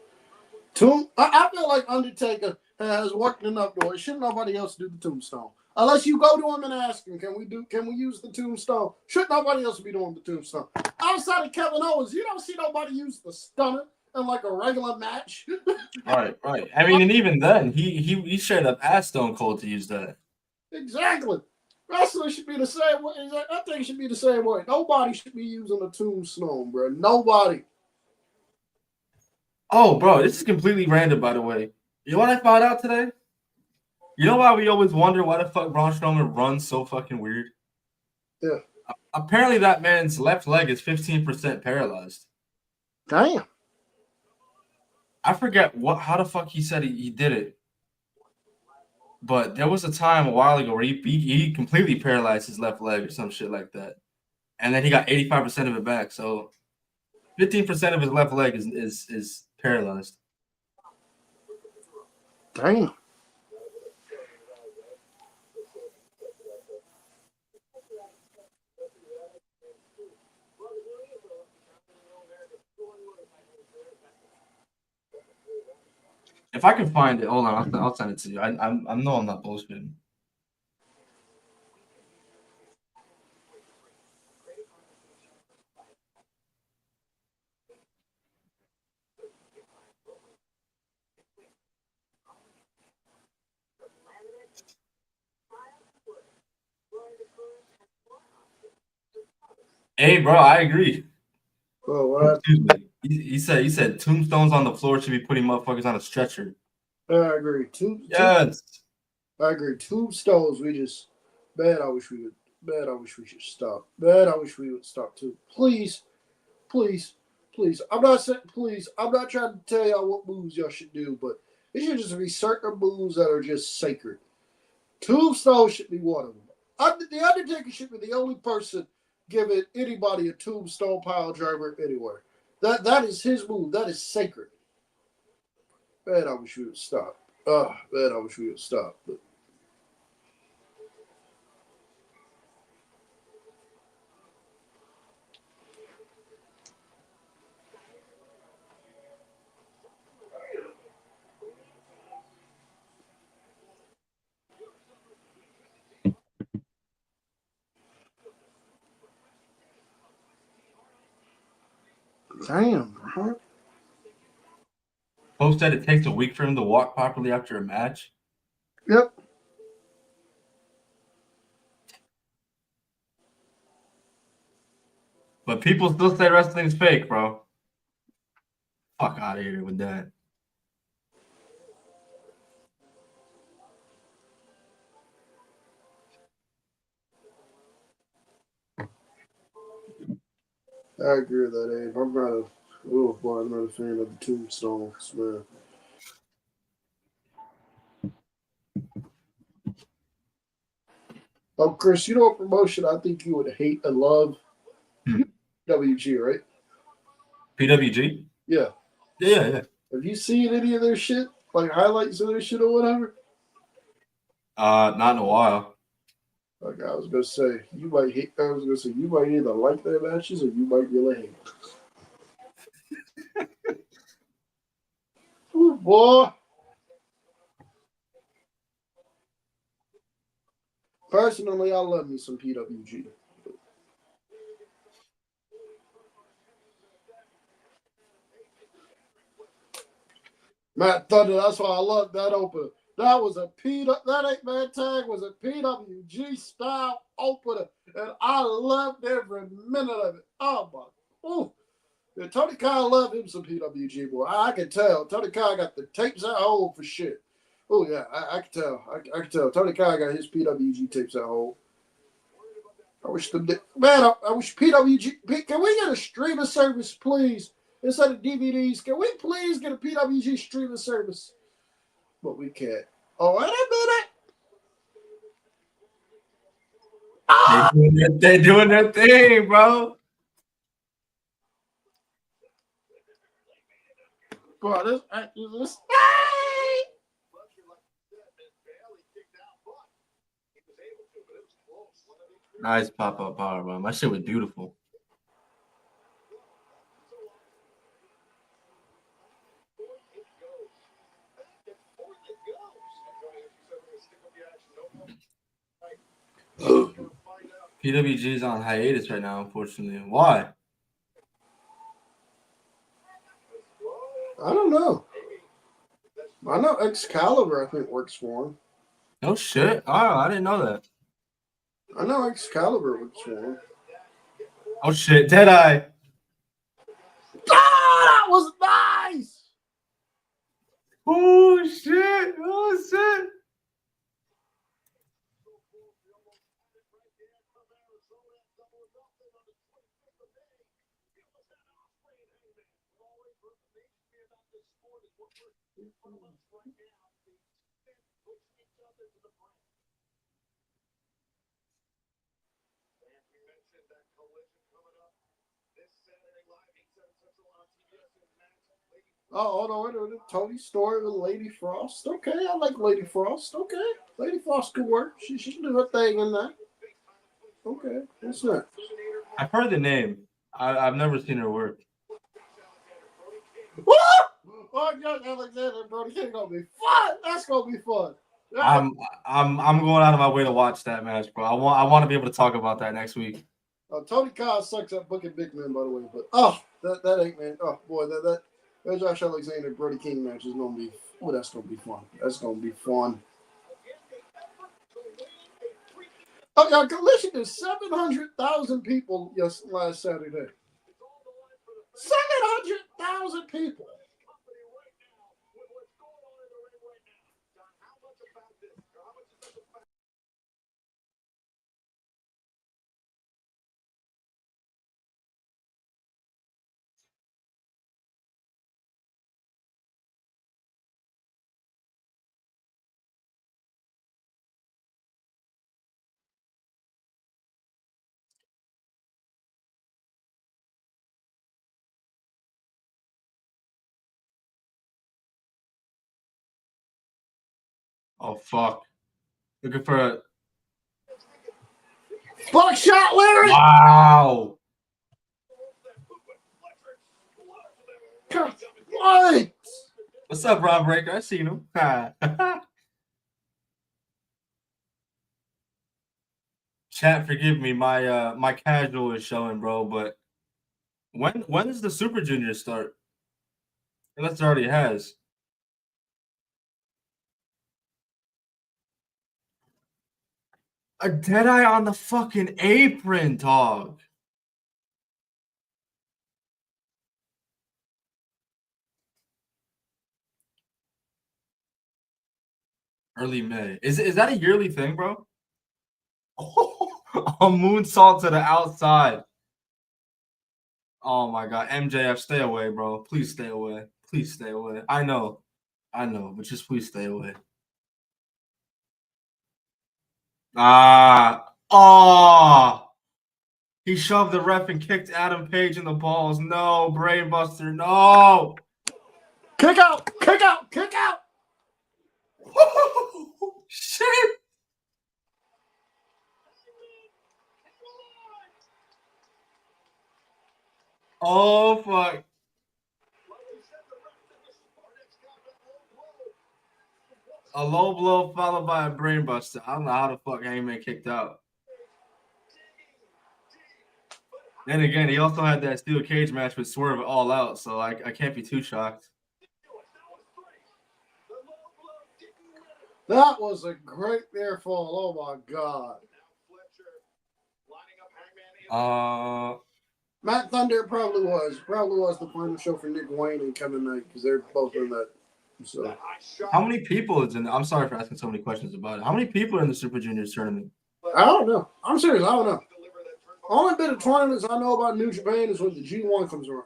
Speaker 3: I feel like Undertaker has worked enough doors. Shouldn't nobody else do the tombstone? Unless you go to him and ask him, can we use the tombstone? Should nobody else be doing the tombstone? Outside of Kevin Owens, you don't see nobody use the stunner in like a regular match.
Speaker 1: Right. I mean, and even then, he straight up asked Stone Cold to use that.
Speaker 3: Exactly. Wrestling should be the same way. I think it should be the same way. Nobody should be using a tombstone, bro. Nobody.
Speaker 1: Oh, bro, this is completely random, by the way. You know what I found out today? You know why we always wonder why the fuck Braun Strowman runs so fucking weird?
Speaker 3: Yeah.
Speaker 1: Apparently, that man's left leg is 15% paralyzed.
Speaker 3: Damn.
Speaker 1: I forget how the fuck he said he did it. But there was a time a while ago where he completely paralyzed his left leg or some shit like that. And then he got 85% of it back. So 15% of his left leg is paralyzed.
Speaker 3: Damn.
Speaker 1: If I can find it, hold on, I'll send it to you. I know I'm not bullshitting. Hey, bro, I agree.
Speaker 3: Oh, what?
Speaker 1: Excuse me. He said tombstones on the floor should be putting motherfuckers on a stretcher.
Speaker 3: I agree.
Speaker 1: Yes.
Speaker 3: I agree. Tombstones, we just bad. I wish we would. Bad. I wish we should stop. Bad. I wish we would stop too. Please. I'm not saying please. I'm not trying to tell y'all what moves y'all should do, but it should just be certain moves that are just sacred. Tombstone should be one of them. The Undertaker should be the only person giving anybody a tombstone pile driver anywhere. That is his move. That is sacred. Man, I wish we would stop. Man, I wish we would stop. But damn, bro.
Speaker 1: Post said it takes a week for him to walk properly after a match.
Speaker 3: Yep.
Speaker 1: But people still say wrestling's fake, bro. Fuck out of here with that.
Speaker 3: I agree with that, Abe. I'm not a fan of the tombstones, man. Oh, Chris, you know what promotion I think you would hate and love? WG, right?
Speaker 1: PWG?
Speaker 3: Yeah.
Speaker 1: Yeah.
Speaker 3: Have you seen any of their shit? Like highlights of their shit or whatever?
Speaker 1: Not in a while.
Speaker 3: Like I was gonna say, you might either like their matches or you might really hate them. Ooh, boy. Personally, I love me some PWG. Matt Thunder, that's why I love that opener. That was that 8-man tag was a PWG style opener, and I loved every minute of it. Oh my, ooh. Yeah, Tony Khan loved him some PWG boy. I can tell. Tony Khan got the tapes at home for shit. Oh yeah, I can tell. I can tell. Tony Khan got his PWG tapes at home. I wish I wish PWG. Can we get a streaming service, please? Instead of DVDs, can we please get a PWG streaming service? But we can't. Oh, wait a minute.
Speaker 1: They doing their thing, bro.
Speaker 3: Bro, this.
Speaker 1: Nice pop-up power, bro. My shit was beautiful. PWG is on hiatus right now, unfortunately. Why?
Speaker 3: I don't know. I know Excalibur, I think, works for him.
Speaker 1: No shit. Oh, I didn't know that.
Speaker 3: I know Excalibur works for him.
Speaker 1: Oh shit, Deadeye.
Speaker 3: Ah, that was nice.
Speaker 1: Oh shit. Oh shit.
Speaker 3: Oh, hold on, wait a minute. Tony Story with Lady Frost. Okay, I like Lady Frost. Okay, Lady Frost could work. She can do her thing in that. Okay, what's that?
Speaker 1: I've heard the name. I've never seen her work.
Speaker 3: Woo! Oh, God, Alexander Brody King gonna be fun. That's gonna be fun.
Speaker 1: I'm going out of my way to watch that match, bro. I want to be able to talk about that next week.
Speaker 3: Tony Khan sucks at booking big men, by the way. But that ain't man. Oh boy, that Josh Alexander Brody King match is gonna be. Oh, that's gonna be fun. That's gonna be fun. Oh, yeah, Collision is 700,000 people last Saturday. 700,000 people.
Speaker 1: Oh fuck! Looking for a
Speaker 3: Buckshot Larry.
Speaker 1: wow.
Speaker 3: What?
Speaker 1: What's up, Ron Breaker? I seen him. Chat, forgive me. My casual is showing, bro. But when does the Super Junior start? Unless it already has. A Deadeye on the fucking apron, dog. Early May. Is that a yearly thing, bro? A moonsault to the outside. Oh my god, MJF, stay away, bro. Please stay away. Please stay away. I know, but just please stay away. He shoved the ref and kicked Adam Page in the balls. No, brainbuster, no.
Speaker 3: Kick out! Kick out! Kick out!
Speaker 1: Shit. Oh fuck. A low blow followed by a brainbuster. I don't know how the fuck Hangman kicked out. Then again, he also had that steel cage match with Swerve All Out, so I can't be too shocked.
Speaker 3: That was a great near fall. Oh my god. Matt Thunder probably was the final show for Nick Wayne and Kevin Knight because they're both in that So,
Speaker 1: How many people is in? I'm sorry for asking so many questions about it. How many people are in the Super Juniors tournament?
Speaker 3: I don't know. I'm serious. I don't know. Only bit of tournaments I know about New Japan is when the G1 comes around.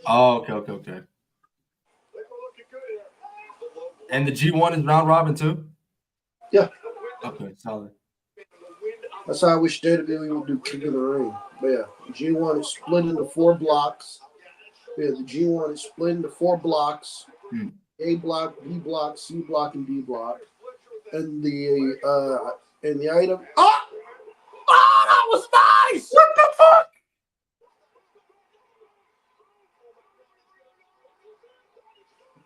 Speaker 1: Oh, okay. And the G1 is round robin too?
Speaker 3: Yeah.
Speaker 1: Okay, solid.
Speaker 3: That's how I wish WWE would do King of the Ring. But yeah, G1 is split into 4 blocks. Yeah, the G1 is split into 4 blocks. A block, B block, C block, and D block. And the item. Oh, that was nice!
Speaker 1: What the fuck?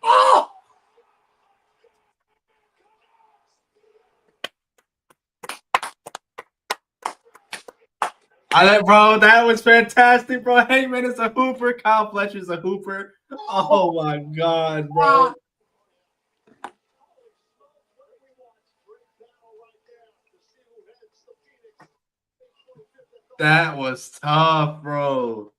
Speaker 3: Oh!
Speaker 1: Bro, that was fantastic, bro. Hangman is a hooper. Kyle Fletcher's a hooper. Oh my god, bro. That was tough, bro.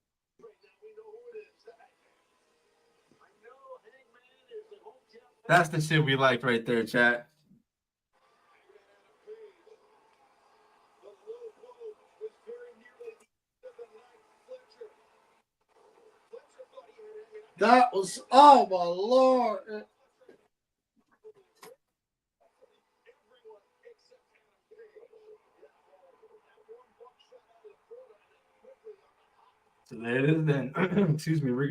Speaker 1: That's the shit we like right there, chat.
Speaker 3: That was, oh my lord.
Speaker 1: So there it is then. Excuse me, we're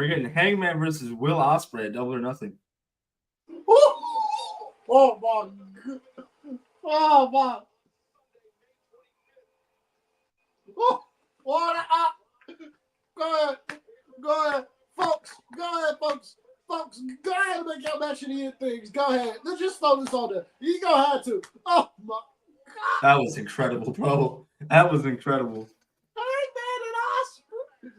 Speaker 1: getting Hangman versus Will Ospreay, Double or Nothing.
Speaker 3: Oh my god. Oh my. Oh, Go ahead, folks. Folks, go ahead and make your match of the end things. Go ahead. Let's just throw this on there. You gonna have to. Oh my god.
Speaker 1: That was incredible, bro. That was incredible.
Speaker 3: Hangman and Ospreay.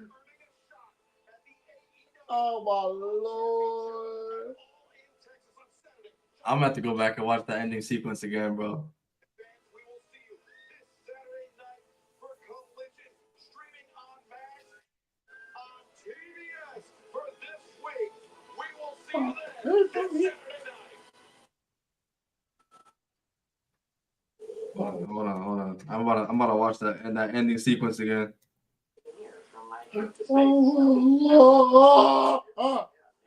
Speaker 3: Oh my lord.
Speaker 1: I'm gonna have to go back and watch that ending sequence again, bro. Hold on. I'm about to watch that ending sequence again.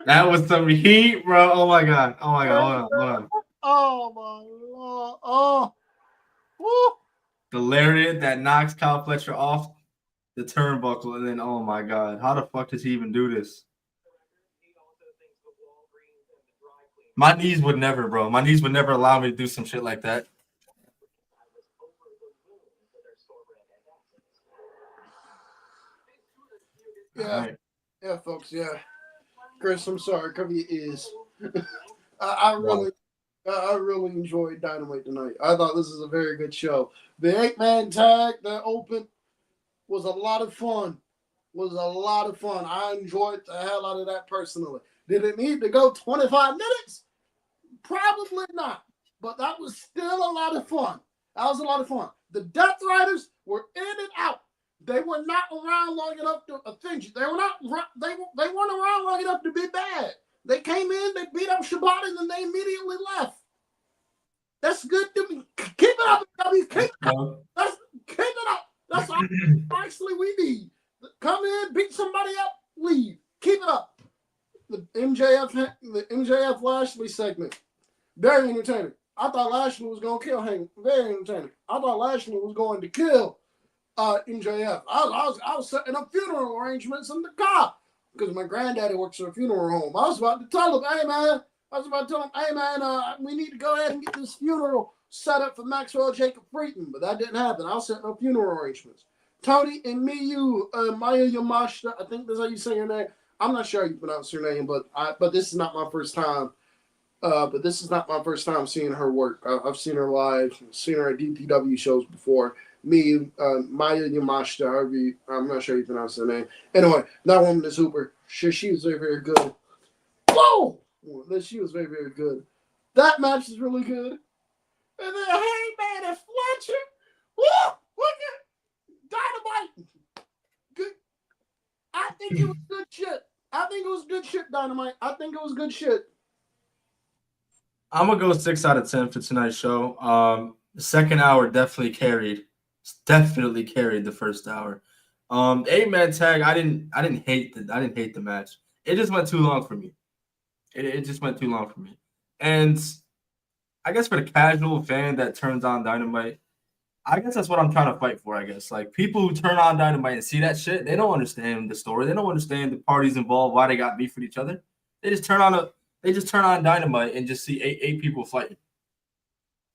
Speaker 1: That was some heat, bro. Oh my god. Hold on.
Speaker 3: Oh my lord. Oh. Woo.
Speaker 1: The lariat that knocks Kyle Fletcher off the turnbuckle, and then oh my god, how the fuck does he even do this? My knees would never, bro. My knees would never allow me to do some shit like that.
Speaker 3: Yeah, yeah, folks. Yeah, Chris, I'm sorry. Cover your ears. I really enjoyed Dynamite tonight. I thought this was a very good show. The 8-man tag that opened was a lot of fun. I enjoyed the hell out of that personally. Did it need to go 25 minutes? Probably not. But that was still a lot of fun. The Death Riders were in and out. They were not around long enough to offend. They weren't around long enough to be bad. They came in, they beat up Shibata, and then they immediately left. That's good to me. Keep it up, W. Keep it up. That's all actually we need. Come in, beat somebody up, leave. Keep it up. The MJF Lashley segment. Very entertaining. I thought Lashley was going to kill him. Very entertaining. I thought Lashley was going to kill MJF. I was setting up funeral arrangements in the car because my granddaddy works at a funeral home. I was about to tell him, hey man, we need to go ahead and get this funeral set up for Maxwell Jacob Friedman, but that didn't happen. I was setting up funeral arrangements. Tony and Maya Yamashita, I think that's how you say your name. I'm not sure how you pronounce her name, but this is not my first time. Seeing her work. I've seen her live, seen her at DPW shows before. Maya Yamashita, I'm not sure you pronounce her name. Anyway, that woman is super. She was very, very good. Whoa! She was very, very good. That match is really good. And then Hangman and Fletcher. Woo! Look at Dynamite. Good. I think it was good shit. I think it was good shit, Dynamite. I think it was good shit.
Speaker 1: I'm gonna go 6 out of 10 for tonight's show. The second hour definitely carried the first hour. 8-man tag. I didn't hate the match. It just went too long for me. It just went too long for me. And I guess for the casual fan that turns on Dynamite, I guess that's what I'm trying to fight for. I guess like people who turn on Dynamite and see that shit, they don't understand the story. They don't understand the parties involved, why they got beef with each other. They just turn on Dynamite and just see eight people fighting.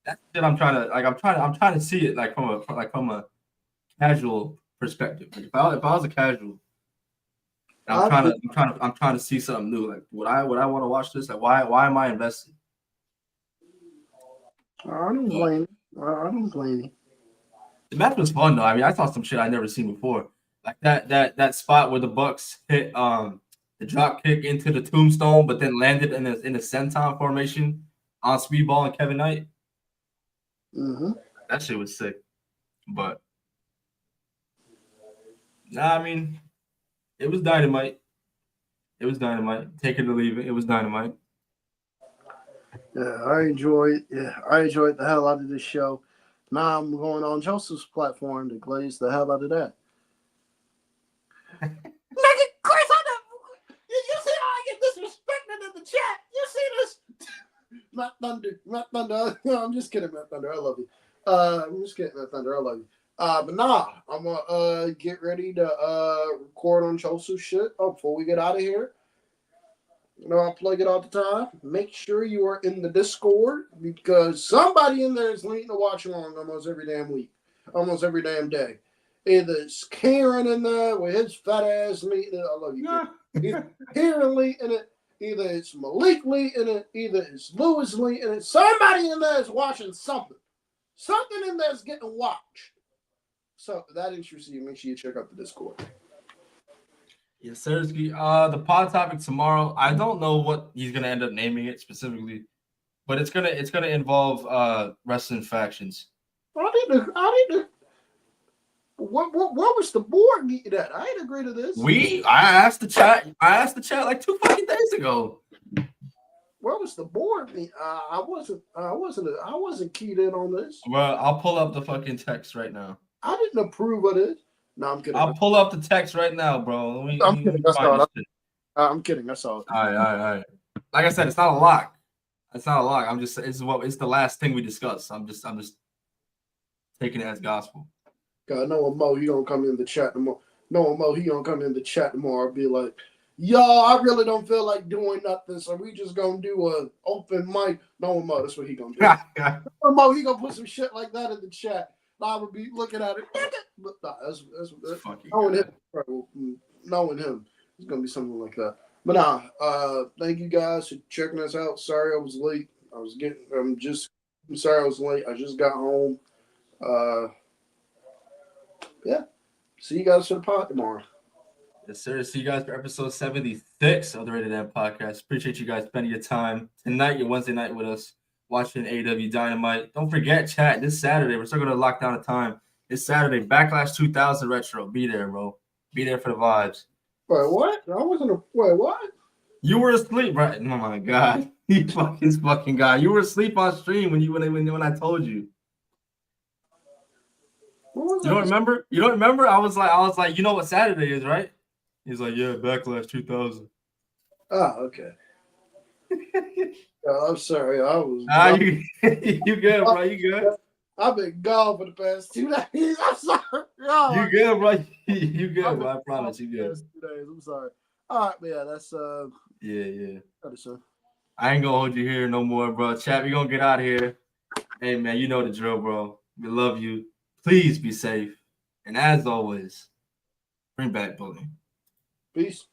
Speaker 1: That's what I'm trying to like. I'm trying to see it from a casual perspective. Like if I was a casual, I'm trying to see something new. Like would I want to watch this? Like why am I invested?
Speaker 3: I don't blame you.
Speaker 1: The match was fun though. I mean, I saw some shit I never seen before. Like that spot where the Bucks hit the drop kick into the tombstone, but then landed in a senton formation on Speedball and Kevin Knight.
Speaker 3: Mm-hmm.
Speaker 1: That shit was sick. But I mean, it was Dynamite. It was Dynamite. Take it or leave it. It was Dynamite.
Speaker 3: Yeah, I enjoyed the hell out of this show. Now I'm going on Joseph's platform to glaze the hell out of that. Look at Chris on the. You see how I get disrespected in the chat? You see this? Matt Thunder. No, I'm just kidding, Matt Thunder. I love you. I'm just kidding, Matt Thunder. I love you. But nah, I'm gonna get ready to record on Joseph's shit before we get out of here. You know, I plug it all the time. Make sure you are in the Discord because somebody in there is needing to watch along almost every damn week, almost every damn day. Either it's Karen in there with his fat ass Lee. I love you, Karen. Either Karen Lee in it, either it's Malik Lee in it, either it's Lewis Lee in it. Somebody in there is watching something. Something in there is getting watched. So if that interests you, make sure you check out the Discord.
Speaker 1: Yes, Sersky. The pod topic tomorrow. I don't know what he's gonna end up naming it specifically, but it's gonna involve wrestling factions.
Speaker 3: I need to. What was the board meeting at? I ain't agree to this.
Speaker 1: I asked the chat like 2 fucking days ago.
Speaker 3: Where was the board meeting? I wasn't keyed in on this.
Speaker 1: Well, I'll pull up the fucking text right now.
Speaker 3: I didn't approve of this. No, I'm kidding.
Speaker 1: I'll pull up the text right now, bro.
Speaker 3: I'm kidding. That's all. I'm kidding. That's all.
Speaker 1: All right. Like I said, it's not a lock. It's not a lock. It's the last thing we discussed. I'm just taking it as gospel.
Speaker 3: God, knowing Mo, he gonna come in the chat tomorrow. Knowing Mo, he gonna come in the chat tomorrow. Be like, yo, I really don't feel like doing nothing, so we just gonna do an open mic. Knowing Mo, that's what he gonna do. Knowing Mo, he gonna put some shit like that in the chat. I would be looking at it, but nah, that's knowing him, it's gonna be something like that. But nah, thank you guys for checking us out. Sorry I was late. I'm sorry I was late. I just got home. Yeah. See you guys for the pod tomorrow.
Speaker 1: Yes, sir. See you guys for episode 76 of the Rated M podcast. Appreciate you guys spending your time tonight, your Wednesday night with us, watching AEW Dynamite. Don't forget, chat, this Saturday, we're still going to lock down a time. This Saturday, Backlash 2000 Retro. Be there, bro. Be there for the vibes.
Speaker 3: Wait, what? Wait, what?
Speaker 1: You were asleep, right? Oh, my God. You fucking guy. You were asleep on stream when I told you. You don't remember? You don't remember? I was like, you know what Saturday is, right? He's like, yeah, Backlash 2000.
Speaker 3: Oh, okay. I'm sorry. I was.
Speaker 1: You good, bro? You good?
Speaker 3: I've been gone for the past 2 days. I'm sorry. Oh,
Speaker 1: you good, bro? You good, bro? I promise you good.
Speaker 3: 2 days. I'm sorry. All right, but yeah, that's
Speaker 1: Yeah.
Speaker 3: Sir.
Speaker 1: I ain't gonna hold you here no more, bro. Chat, we gonna get out of here. Hey, man, you know the drill, bro. We love you. Please be safe. And as always, bring back bullying.
Speaker 3: Peace.